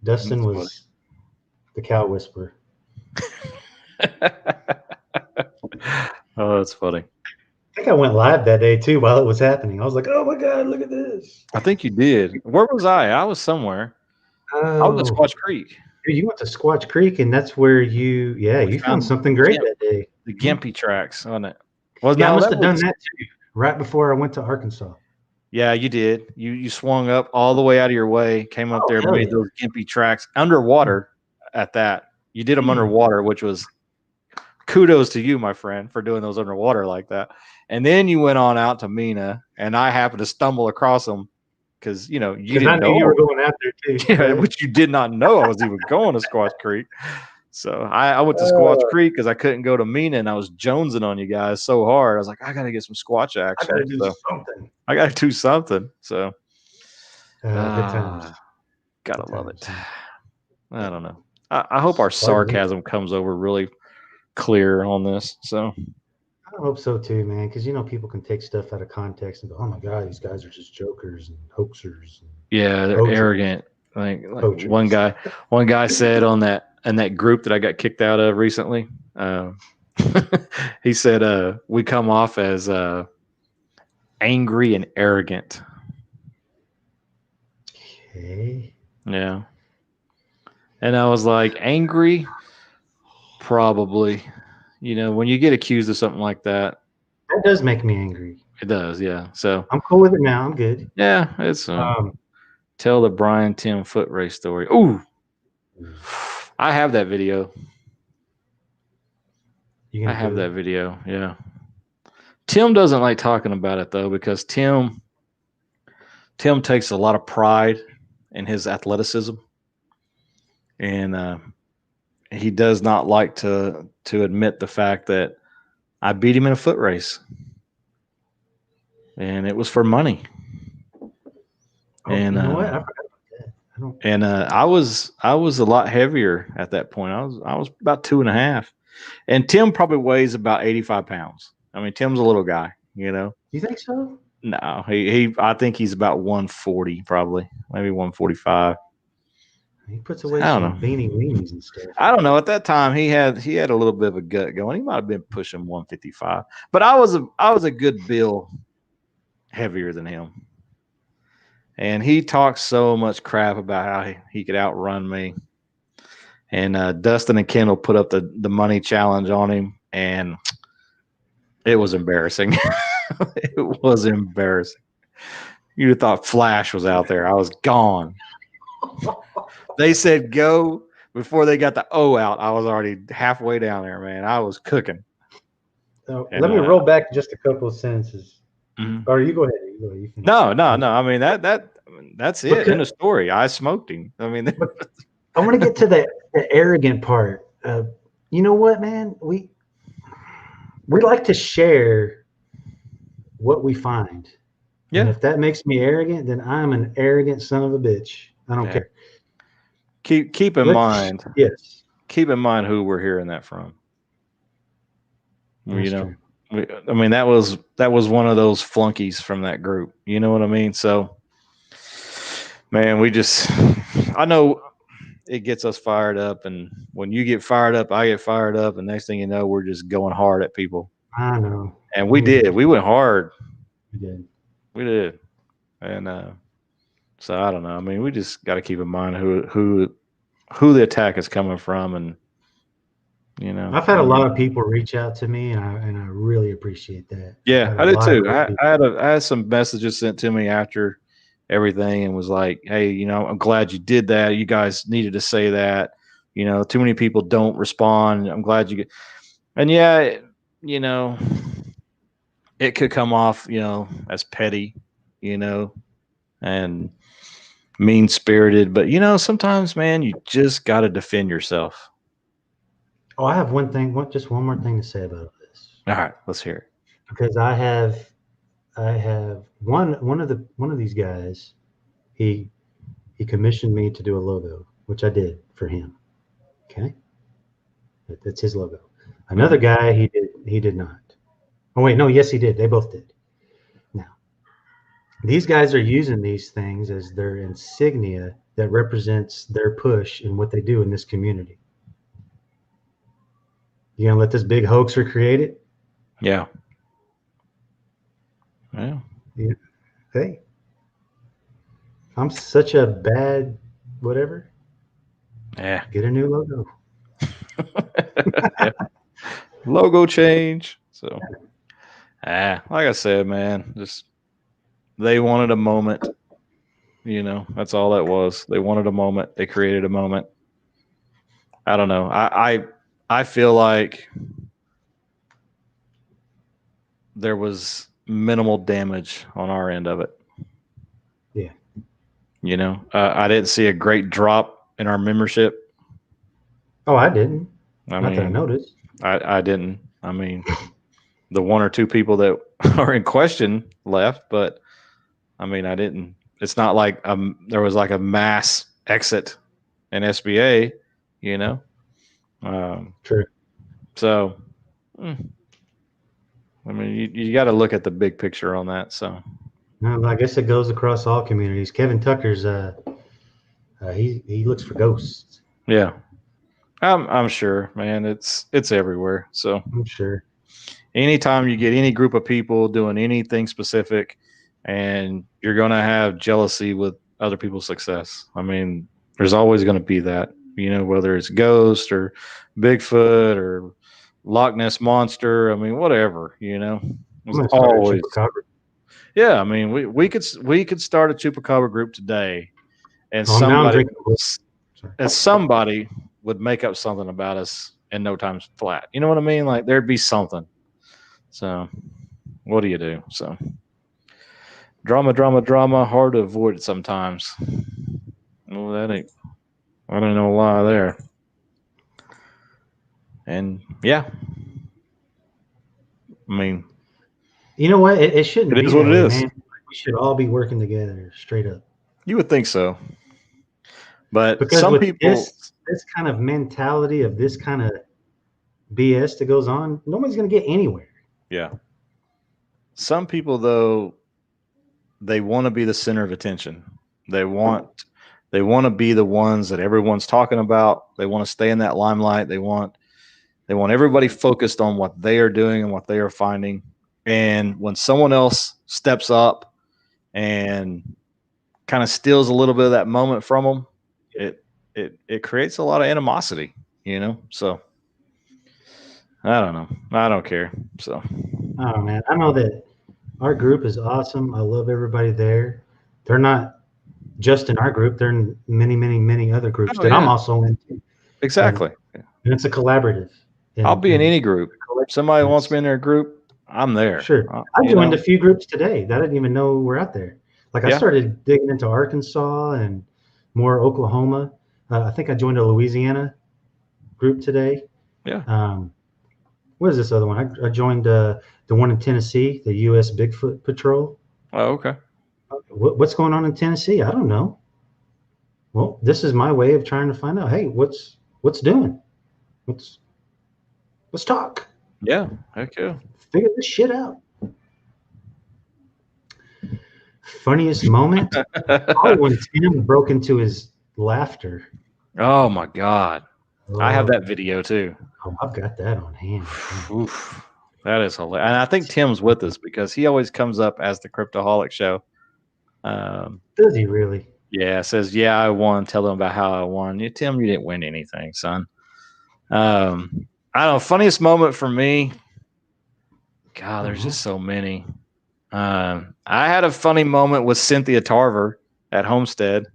Dustin was the cow whisperer. Oh, that's funny. I think I went live that day too while it was happening. I was like, "Oh my God, look at this!" I think you did. Where was I? I was somewhere. I was at Squatch Creek. You went to Squatch Creek, and that's where you found something great that day. The Gimpy tracks, wasn't it? I must have done that too, right before I went to Arkansas. Yeah, you did. You swung up all the way out of your way, came up there, and made those Gimpy tracks underwater. At that, you did them underwater, which was kudos to you, my friend, for doing those underwater like that. And then you went on out to Mina, and I happened to stumble across them because you didn't know you were going out there too. Yeah, which you did not know I was even going to Squatch Creek. So I went to Squatch Creek because I couldn't go to Mina, and I was jonesing on you guys so hard. I was like, I got to get some Squatch action. I got to do something. I got to do something. So good times. Gotta love it. I don't know. I hope our sarcasm comes over really clear on this. So I hope so too, man. Because people can take stuff out of context and go, "Oh my God, these guys are just jokers and hoaxers." Yeah, they're arrogant. Like one guy said in that group that I got kicked out of recently. He said, "We come off as angry and arrogant." Okay. Yeah. And I was like, angry? Probably. When you get accused of something like that. That does make me angry. It does, yeah. So I'm cool with it now. I'm good. Yeah, it's tell the Brian Tim foot race story. Ooh. I have that video. I have that video, yeah. Tim doesn't like talking about it though, because Tim takes a lot of pride in his athleticism. And he does not like to admit the fact that I beat him in a foot race, and it was for money. And you know what? I forgot about that. And I was a lot heavier at that point. I was about 2.5, and Tim probably weighs about 85 pounds. I mean, Tim's a little guy, you know. You think so? No, I think he's about 140, probably, maybe 145. He puts away I don't some know. beanie weenies and stuff. I don't know. At that time, he had a little bit of a gut going. He might have been pushing 155, but I was a good bill heavier than him, and he talked so much crap about how he could outrun me. And Dustin and Kendall put up the money challenge on him, and it was embarrassing. It was embarrassing. You'd have thought Flash was out there. I was gone. They said go before they got the O out. I was already halfway down there, man. I was cooking. Let me roll back just a couple of sentences. Mm-hmm. Or you go ahead. You no. I mean that's it in the story. I smoked him. I mean, I want to get to the arrogant part. You know what, man? We like to share what we find. Yeah. And if that makes me arrogant, then I'm an arrogant son of a bitch. I don't care. Keep in mind. Yes. Keep in mind who we're hearing that from. That's true. I mean, that was one of those flunkies from that group. You know what I mean? So, man, I know it gets us fired up, and when you get fired up, I get fired up, and next thing you know, we're just going hard at people. I know. And we did. We went hard. We did. And so I don't know. I mean, we just got to keep in mind who the attack is coming from, and you know. I've had a lot of people reach out to me, and I really appreciate that. Yeah, I did too. I had some messages sent to me after everything, and was like, "Hey, you know, I'm glad you did that. You guys needed to say that. You know, too many people don't respond. I'm glad you get." And yeah, you know, it could come off, you know, as petty, you know, and mean-spirited, but you know, sometimes, man, you just got to defend yourself. Oh, I have just one more thing to say about this. All right, let's hear it. Because I have one of these guys. He commissioned me to do a logo, which I did for him. Okay, that's his logo. Another guy, he did not. Oh wait, no, yes, he did. They both did. Now, these guys are using these things as their insignia that represents their push and what they do in this community. You gonna let this big hoaxer create it? Yeah. Yeah. Hey, I'm such a bad whatever. Yeah. Get a new logo. Yeah. Logo change. So, like I said, man, just they wanted a moment. You know, that's all that was. They wanted a moment. They created a moment. I don't know. I feel like there was minimal damage on our end of it. Yeah. You know, I didn't see a great drop in our membership. Oh, I didn't. Not that I noticed. I didn't. I mean, the one or two people that are in question left, but I mean, I didn't. It's not like there was like a mass exit in SBA, you know. True. So, I mean, you got to look at the big picture on that. So, no, I guess it goes across all communities. Kevin Tucker's he looks for ghosts. Yeah, I'm sure, man. It's everywhere. So I'm sure. Anytime you get any group of people doing anything specific, and you're going to have jealousy with other people's success. I mean, there's always going to be that. You know, whether it's Ghost or Bigfoot or Loch Ness Monster. I mean, whatever, you know. It's always. Yeah, I mean, we could start a Chupacabra group today, and somebody would make up something about us in no time flat. You know what I mean? Like there'd be something. So, what do you do? So, drama, hard to avoid it sometimes. Well, I don't know why there. And yeah, I mean, you know what? It shouldn't. It is what it is. Man. We should all be working together, straight up. You would think so, but because some people, this kind of mentality of this kind of BS that goes on, nobody's going to get anywhere. Yeah. Some people, though, they want to be the center of attention. They want to be the ones that everyone's talking about. They want to stay in that limelight. They want everybody focused on what they are doing and what they are finding. And when someone else steps up and kind of steals a little bit of that moment from them, it creates a lot of animosity, So I don't know. I don't care. So Oh man, I know that our group is awesome. I love everybody there. They're not just in our group; they're in many, many, many other groups that I'm also in. Exactly. And it's a collaborative. I'll be in any group. Somebody wants me in their group, I'm there. Sure. I joined a few groups today that I didn't even know were out there. Like I started digging into Arkansas and more Oklahoma. I think I joined a Louisiana group today. Yeah. What is this other one? I joined the one in Tennessee, the U.S. Bigfoot Patrol. Oh, okay. What's going on in Tennessee? I don't know. Well, this is my way of trying to find out. Hey, what's doing? Let's talk. Yeah. Heck yeah. Figure this shit out. Funniest moment? Oh, when Tim broke into his laughter. Oh my God. I have that video too. Oh, I've got that on hand. Oof. That is hilarious. And I think Tim's with us because he always comes up as the Cryptoholic Show. Does he really? Yeah, says, yeah, I won. Tell them about how I won. Tim, you didn't win anything, son. I don't know. Funniest moment for me. God, there's just so many. I had a funny moment with Cynthia Tarver at Homestead.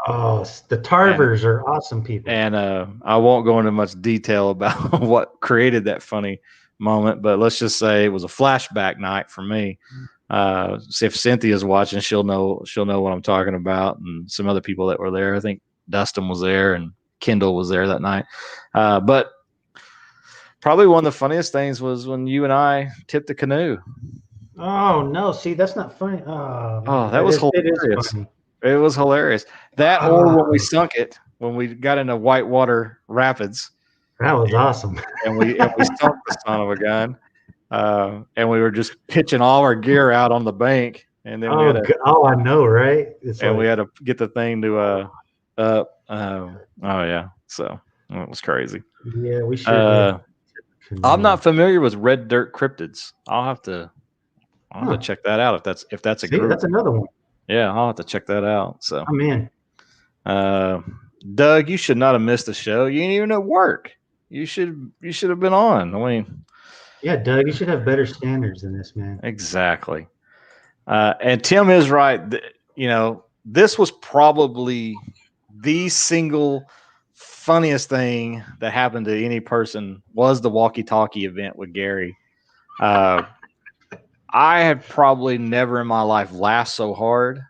Oh, the Tarvers are awesome people. And I won't go into much detail about what created that funny moment, but let's just say it was a flashback night for me. If Cynthia's watching, she'll know what I'm talking about, and some other people that were there. I think Dustin was there and Kendall was there that night. But probably one of the funniest things was when you and I tipped the canoe. Oh no! See, that's not funny. Oh, that was hilarious. It was hilarious. That or when we sunk it, when we got into Whitewater Rapids. That was awesome. And we sunk the son of a gun. And we were just pitching all our gear out on the bank. And then we had I know, right? We had to get the thing to oh yeah. So it was crazy. Yeah, we should. I'm not familiar with red dirt cryptids. I'll have to check that out if that's a group. That's another one. Yeah, I'll have to check that out. So I'm in. Doug, you should not have missed the show. You ain't even at work. You should have been on. I mean, yeah, Doug, you should have better standards than this, man. Exactly. And Tim is right. This was probably the single funniest thing that happened to any person was the walkie-talkie event with Gary. I had probably never in my life laughed so hard.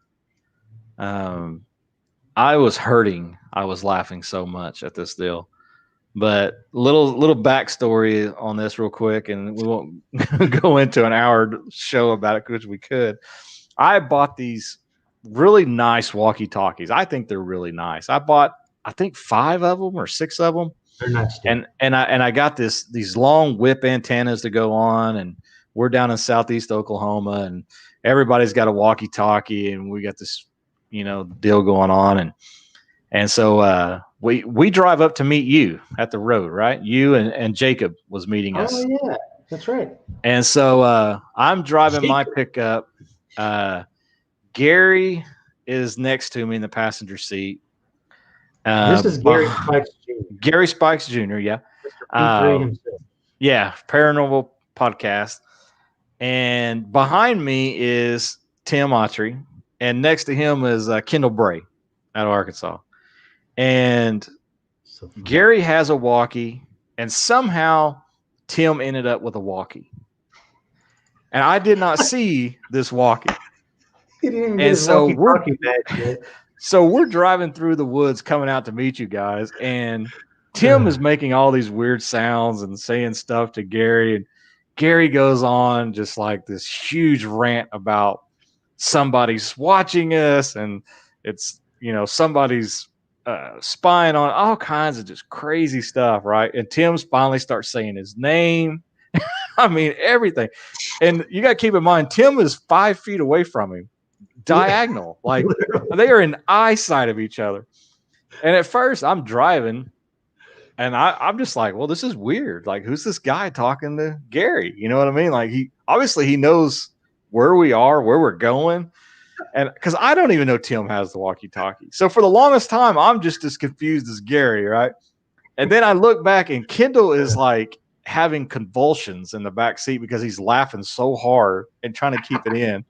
I was hurting. I was laughing so much at this deal. But little backstory on this real quick, and we won't go into an hour show about it because we could. I bought these really nice walkie-talkies. I think they're really nice. I bought, I think 5 of them or 6 of them. They're nice. And I got these long whip antennas to go on, and we're down in Southeast Oklahoma, and everybody's got a walkie-talkie, and we got this, deal going on, and so we drive up to meet you at the road, right? You and Jacob was meeting us. Oh yeah, that's right. And so I'm driving my pickup. Gary is next to me in the passenger seat. This is Gary Spikes Jr. Gary Spikes Jr. Yeah. Yeah, Paranormal Podcast. And behind me is Tim Autry, and next to him is Kendall Bray out of Arkansas. And Gary has a walkie, and somehow Tim ended up with a walkie. And I did not see this walkie. And so we're driving through the woods coming out to meet you guys, and Tim is making all these weird sounds and saying stuff to Gary, and Gary goes on just like this huge rant about somebody's watching us, and it's, somebody's spying on all kinds of just crazy stuff, right? And Tim finally starts saying his name. I mean, everything. And you got to keep in mind, Tim is 5 feet away from him, diagonal. Like they are in eyesight of each other. And at first, I'm driving, and I'm just like, well, this is weird. Like, who's this guy talking to Gary? You know what I mean? Like, he knows where we are, where we're going. And because I don't even know Tim has the walkie-talkie. So for the longest time, I'm just as confused as Gary, right? And then I look back, and Kendall is like having convulsions in the back seat because he's laughing so hard and trying to keep it in.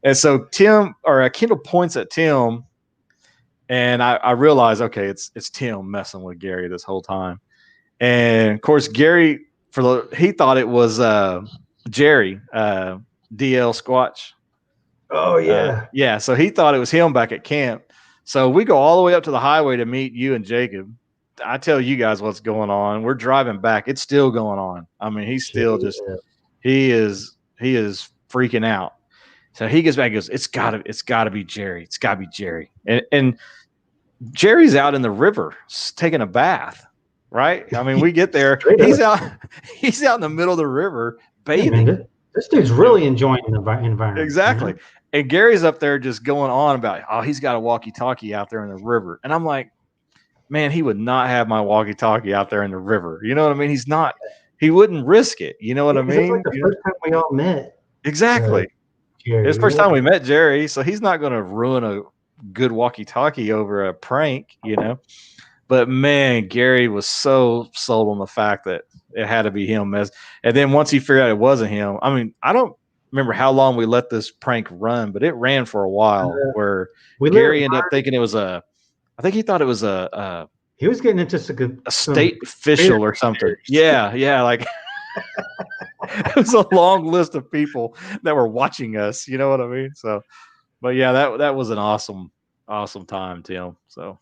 And so Kendall points at Tim, and I realize, okay, it's Tim messing with Gary this whole time. And of course, Gary, he thought it was Jerry, DL Squatch. Oh yeah, yeah. So he thought it was him back at camp. So we go all the way up to the highway to meet you and Jacob. I tell you guys what's going on. We're driving back. It's still going on. I mean, he's still he is freaking out. So he gets back and goes, it's gotta be Jerry. It's gotta be Jerry. And Jerry's out in the river taking a bath, right? I mean, we get there. He's out in the middle of the river bathing. Yeah, this dude's really enjoying the environment. Exactly. You know? And Gary's up there just going on about, oh, he's got a walkie-talkie out there in the river. And I'm like, man, he would not have my walkie-talkie out there in the river. You know what I mean? He wouldn't risk it. You know what I mean? Like the first time we all met. Exactly. Jerry. It's the first time we met Jerry, so he's not going to ruin a good walkie-talkie over a prank, you know. But man, Gary was so sold on the fact that it had to be him. And then once he figured out it wasn't him, I mean, I don't remember how long we let this prank run, but it ran for a while where Gary ended up thinking it was I think he thought it was he was getting into a state official or something. Yeah, like it was a long list of people that were watching us. You know what I mean? So, but yeah, that was an awesome time, Tim. So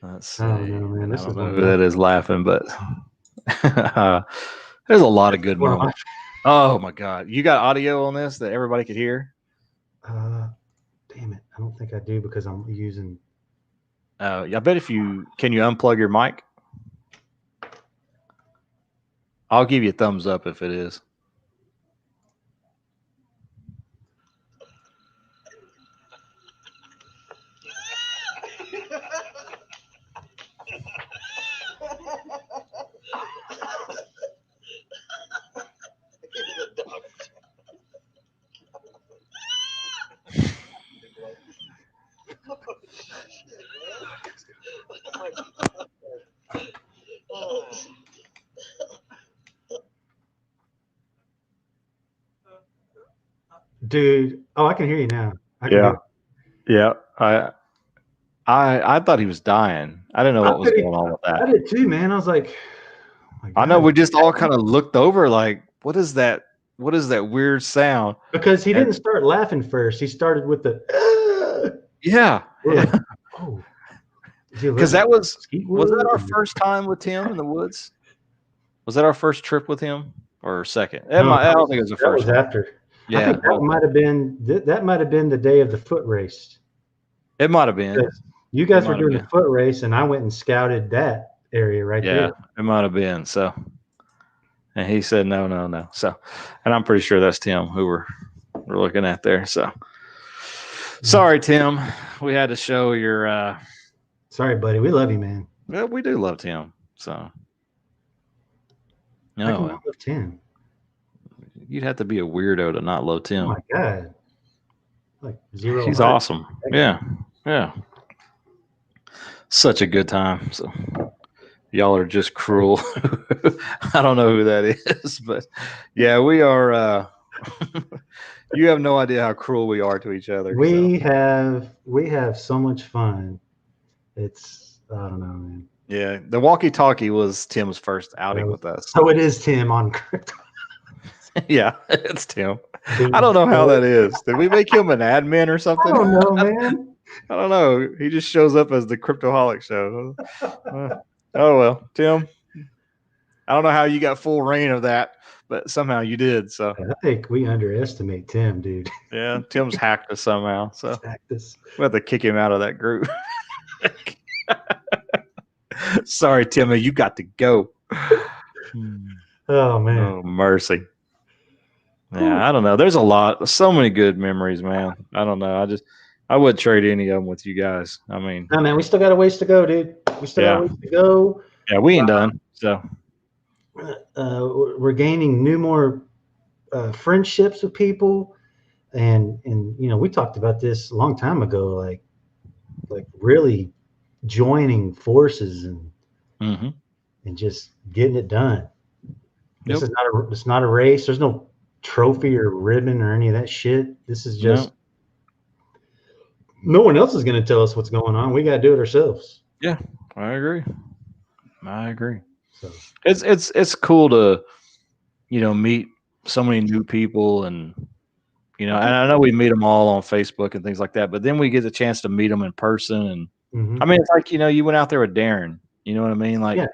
let's see. Oh, no, man. I don't know who that is laughing, but there's a lot of good moments. Oh my God, you got audio on this that everybody could hear? Damn it, I don't think I do because I'm using. I bet can you unplug your mic? I'll give you a thumbs up if it is. Dude, I can hear you now. Yeah. I thought he was dying. I didn't know what was going on with that. I did too, man. I was like, oh, I know we just all kind of looked over like, what is that? What is that weird sound? Because he didn't start laughing first. He started with the yeah. Like, oh. Because was that our first time with Tim in the woods? Was that our first trip with him or second? I don't think it was the first. That was after. Yeah, I think that might have been the day of the foot race. It might have been. You guys were doing the foot race, and I went and scouted that area right there. Yeah, it might have been. So, and he said no. So, and I'm pretty sure that's Tim who we're looking at there. So, sorry, Tim, we had to show your. Sorry, buddy. We love you, man. Well, we do love Tim. So, no, I love Tim. You'd have to be a weirdo to not love Tim. Oh my God. Like zero. He's awesome. Yeah. Such a good time. So y'all are just cruel. I don't know who that is, but yeah, we are you have no idea how cruel we are to each other. We have so much fun. It's I don't know, man. Yeah, the walkie-talkie was Tim's first outing with us. So it is Tim on crypto. Yeah, it's Tim. I don't know how that is. Did we make him an admin or something? I don't know, man. I don't know. He just shows up as the Cryptoholic Show. Oh, well, Tim. I don't know how you got full reign of that, but somehow you did. So I think we underestimate Tim, dude. Yeah, Tim's hacked us somehow. So we have to kick him out of that group. Sorry, Timmy, you got to go. Oh man. Oh mercy. Yeah, I don't know. There's so many good memories, man. I don't know. I would trade any of them with you guys. I mean, no man, we still got a ways to go, dude. We still got a ways to go. Yeah, we ain't done. So we're gaining more friendships with people, and we talked about this a long time ago, like really joining forces and just getting it done. This is it's not a race. There's no trophy or ribbon or any of that shit. This is just no one else is going to tell us what's going on. We got to do it ourselves. Yeah, I agree. So it's cool to meet so many new people, and and I know we meet them all on Facebook and things like that, but then we get the chance to meet them in person. And I mean, it's like you went out there with Darren. You know what I mean? Like,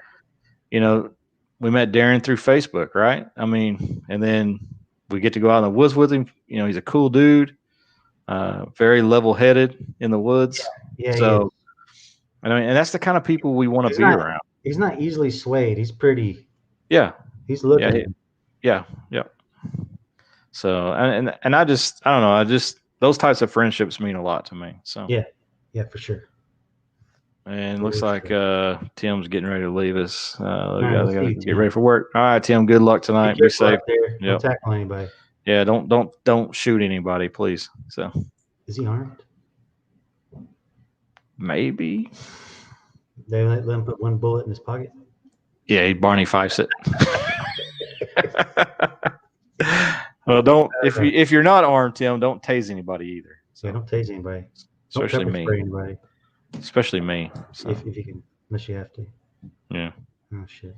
we met Darren through Facebook, right? I mean, and then we get to go out in the woods with him. He's a cool dude, very level-headed in the woods. Yeah. So, I mean, and that's the kind of people we want to be around. He's not easily swayed. He's pretty. Yeah. He's looking. Yeah. So, and I don't know. Those types of friendships mean a lot to me. So. Yeah, for sure. And looks like Tim's getting ready to leave us. We gotta get ready for work. All right, Tim. Good luck tonight. Be safe. Don't tackle anybody. Yeah, don't shoot anybody, please. So. Is he armed? Maybe. They let him put one bullet in his pocket. Yeah, Barney Fifes it. Well, don't if you're not armed, Tim, don't tase anybody either. So don't tase anybody. Especially me. Anybody. Especially me. So. If you can, unless you have to. Yeah. Oh shit.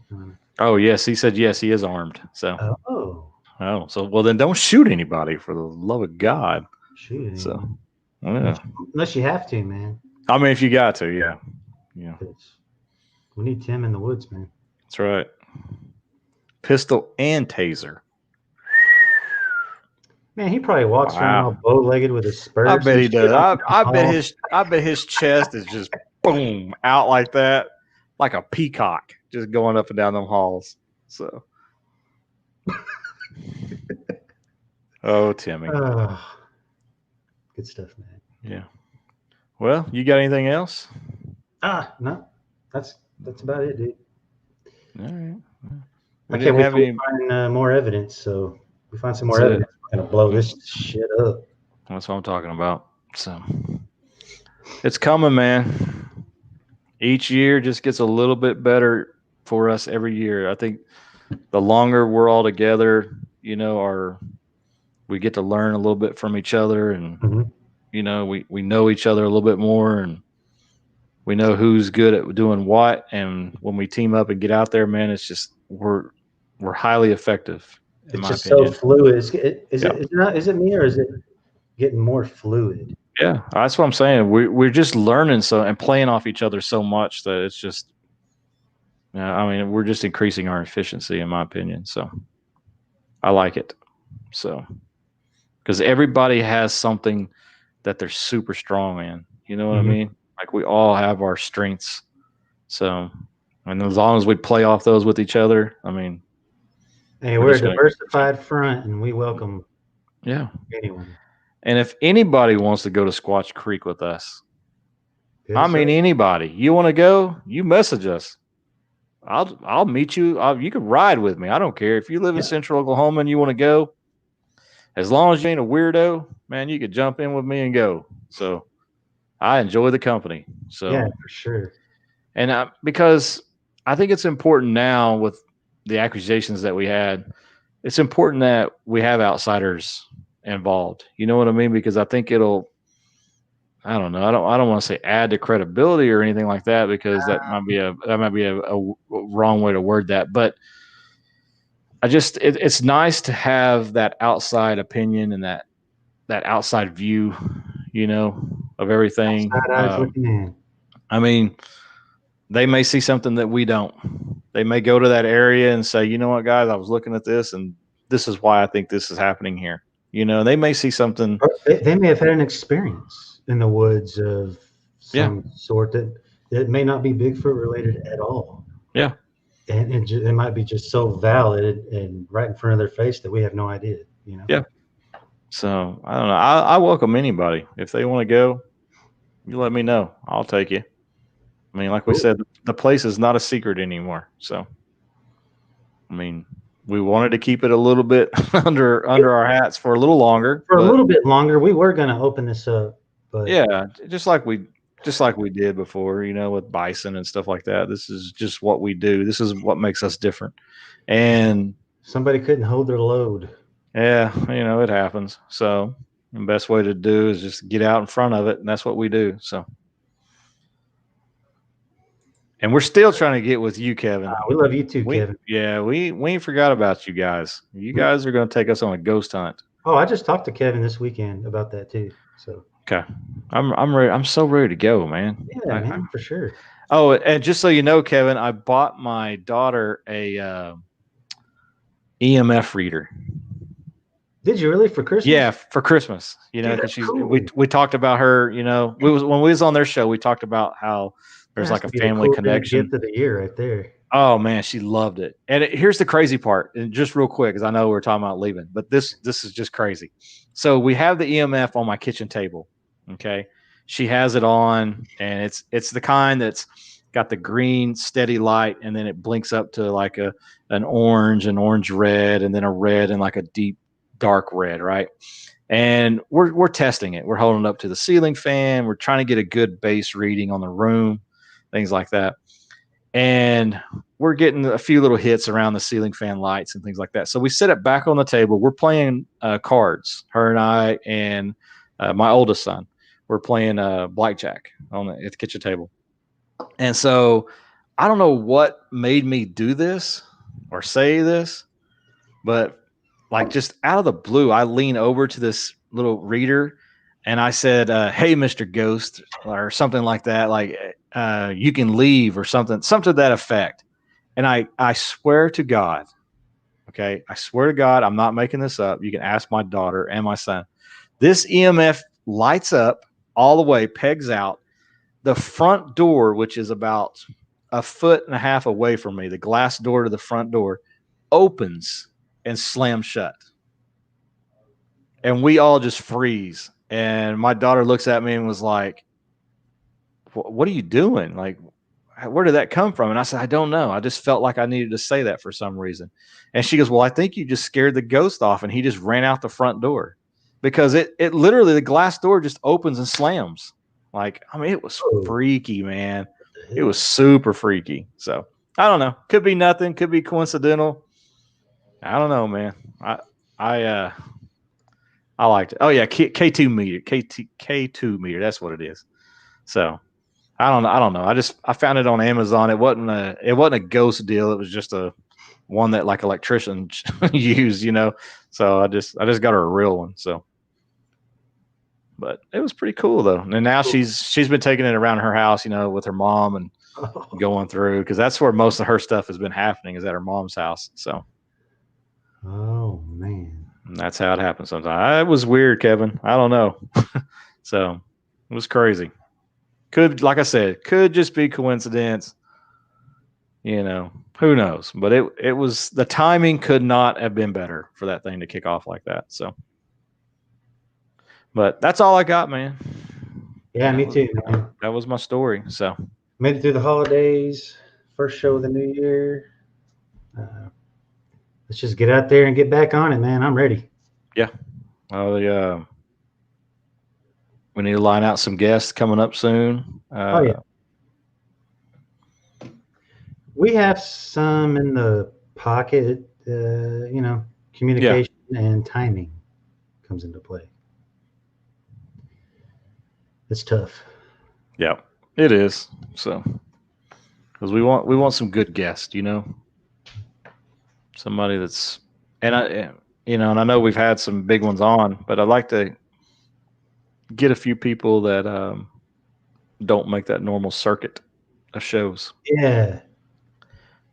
Oh yes, he said yes. He is armed. So. Oh. So well, then don't shoot anybody for the love of God. Shoot anybody. So. Yeah. Unless you have to, man. I mean, if you got to, yeah. We need Tim in the woods, man. That's right. Pistol and taser. Man, he probably walks around all bow-legged with his spurs. I bet he does. I bet his chest is just boom out like that, like a peacock, just going up and down them halls. So, oh, Timmy, good stuff, man. Yeah. Well, you got anything else? No, that's about it, dude. All right. I can't wait to find more evidence. So if we find some more evidence, we're gonna blow this shit up. That's what I'm talking about. So it's coming, man. Each year just gets a little bit better for us every year. I think the longer we're all together, we get to learn a little bit from each other, and we know each other a little bit more, and we know who's good at doing what. And when we team up and get out there, man, it's just we're highly effective. It's just so fluid. Is it me, or is it getting more fluid? Yeah, that's what I'm saying. We're just learning and playing off each other so much that it's just, we're just increasing our efficiency, in my opinion. So I like it. So because everybody has something that they're super strong in. You know what I mean? Like we all have our strengths. So, and as long as we play off those with each other, hey, we're a diversified front, and we welcome anyone. And if anybody wants to go to Squatch Creek with us, anybody, you want to go, you message us. I'll meet you. You can ride with me. I don't care if you live in Central Oklahoma and you want to go. As long as you ain't a weirdo, man, you could jump in with me and go. So I enjoy the company. So yeah, for sure. And because I think it's important now with the accusations that we had, it's important that we have outsiders involved. You know what I mean? Because I think it'll, I don't know. I don't want to say add to credibility or anything like that, because that might be a wrong way to word that. But it's nice to have that outside opinion and that outside view, of everything. They may see something that we don't. They may go to that area and say, you know what, guys, I was looking at this, and this is why I think this is happening here. They may see something. They may have had an experience in the woods of some sort that may not be Bigfoot related at all. Yeah. and it might be just so valid and right in front of their face that we have no idea. Yeah. So I don't know. I welcome anybody if they want to go. You let me know. I'll take you. I mean, like we said, the place is not a secret anymore. So, I mean, we wanted to keep it a little bit under our hats for a little longer. For a little bit longer, we were going to open this up, but yeah, just like we did before, with bison and stuff like that. This is just what we do. This is what makes us different. And somebody couldn't hold their load. Yeah, it happens. So the best way to do is just get out in front of it, and that's what we do. So. And we're still trying to get with you, Kevin. We love you too, Kevin. Yeah, we ain't forgot about you guys. You guys are going to take us on a ghost hunt. Oh, I just talked to Kevin this weekend about that too. So okay, I'm ready. I'm so ready to go, man. Yeah, man, for sure. Oh, and just so you know, Kevin, I bought my daughter a EMF reader. Did you really, for Christmas? Yeah, for Christmas. Because cool. we talked about her. When we was on their show, we talked about how there's like a family connection. Gift of the year, right there. Oh man, she loved it. And here's the crazy part, and just real quick, because I know we're talking about leaving, but this is just crazy. So we have the EMF on my kitchen table. Okay, she has it on, and it's the kind that's got the green steady light, and then it blinks up to like an orange red, and then a red and like a deep dark red, right? And we're testing it. We're holding it up to the ceiling fan. We're trying to get a good base reading on the room, things like that. And we're getting a few little hits around the ceiling fan lights and things like that. So we set it back on the table. We're playing cards, her and I, and my oldest son. We're playing blackjack at the kitchen table. And so I don't know what made me do this or say this, but like just out of the blue, I lean over to this little reader and I said, hey, Mr. Ghost, or something like that. Like, you can leave or something to that effect. And I swear to God, okay, I swear to God, I'm not making this up. You can ask my daughter and my son. This EMF lights up all the way, pegs out. The front door, which is about 1.5 feet away from me, the glass door to the front door, opens and slams shut. And we all just freeze. And my daughter looks at me and was like, what are you doing? Like, where did that come from? And I said, I don't know. I just felt like I needed to say that for some reason. And she goes, well, I think you just scared the ghost off. And he just ran out the front door because it literally, the glass door just opens and slams. Like, I mean, it was freaky, man. It was super freaky. So I don't know. Could be nothing. Could be coincidental. I don't know, man. I liked it. Oh yeah. K2 meter, K2 meter. That's what it is. So I don't know. I found it on Amazon. It wasn't a ghost deal. It was just one that like electricians use, So I just got her a real one. So, but it was pretty cool though. And now she's been taking it around her house, with her mom and going through, because that's where most of her stuff has been happening, is at her mom's house. So. Oh man. And that's how it happens sometimes. It was weird, Kevin. I don't know. So it was crazy. Could, like I said, could just be coincidence. Who knows? But it was, the timing could not have been better for that thing to kick off like that. So, but that's all I got, man. Yeah, me too, man. That was my story. So made it through the holidays. First show of the new year. Let's just get out there and get back on it, man. I'm ready. Yeah. We need to line out some guests coming up soon. Oh yeah. We have some in the pocket. Communication and timing comes into play. It's tough. Yeah, it is. So, because we want some good guests, somebody that's, and I know we've had some big ones on, but I'd like to get a few people that don't make that normal circuit of shows. Yeah.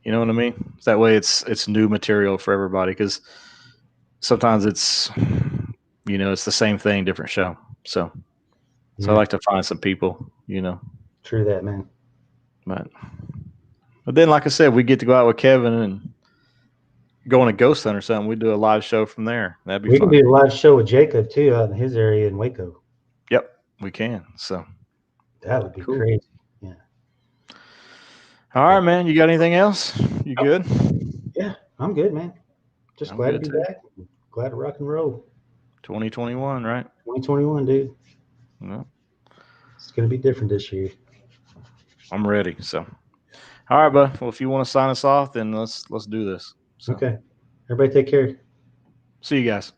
You know what I mean? That way it's new material for everybody, because sometimes it's the same thing, different show. So I like to find some people, True that, man. But But then, like I said, we get to go out with Kevin and go on a ghost hunt or something. We do a live show from there. That'd be fun. We can do a live show with Jacob too out in his area in Waco. Yep, we can. So that would be cool. crazy. Yeah. All right, man. You got anything else? You good? Yeah, I'm good, man. Just glad to be back. Glad to rock and roll. 2021, right? 2021, dude. Well, it's gonna be different this year. I'm ready. So, all right, bud. Well, if you want to sign us off, then let's do this. So. Okay. Everybody take care. See you guys.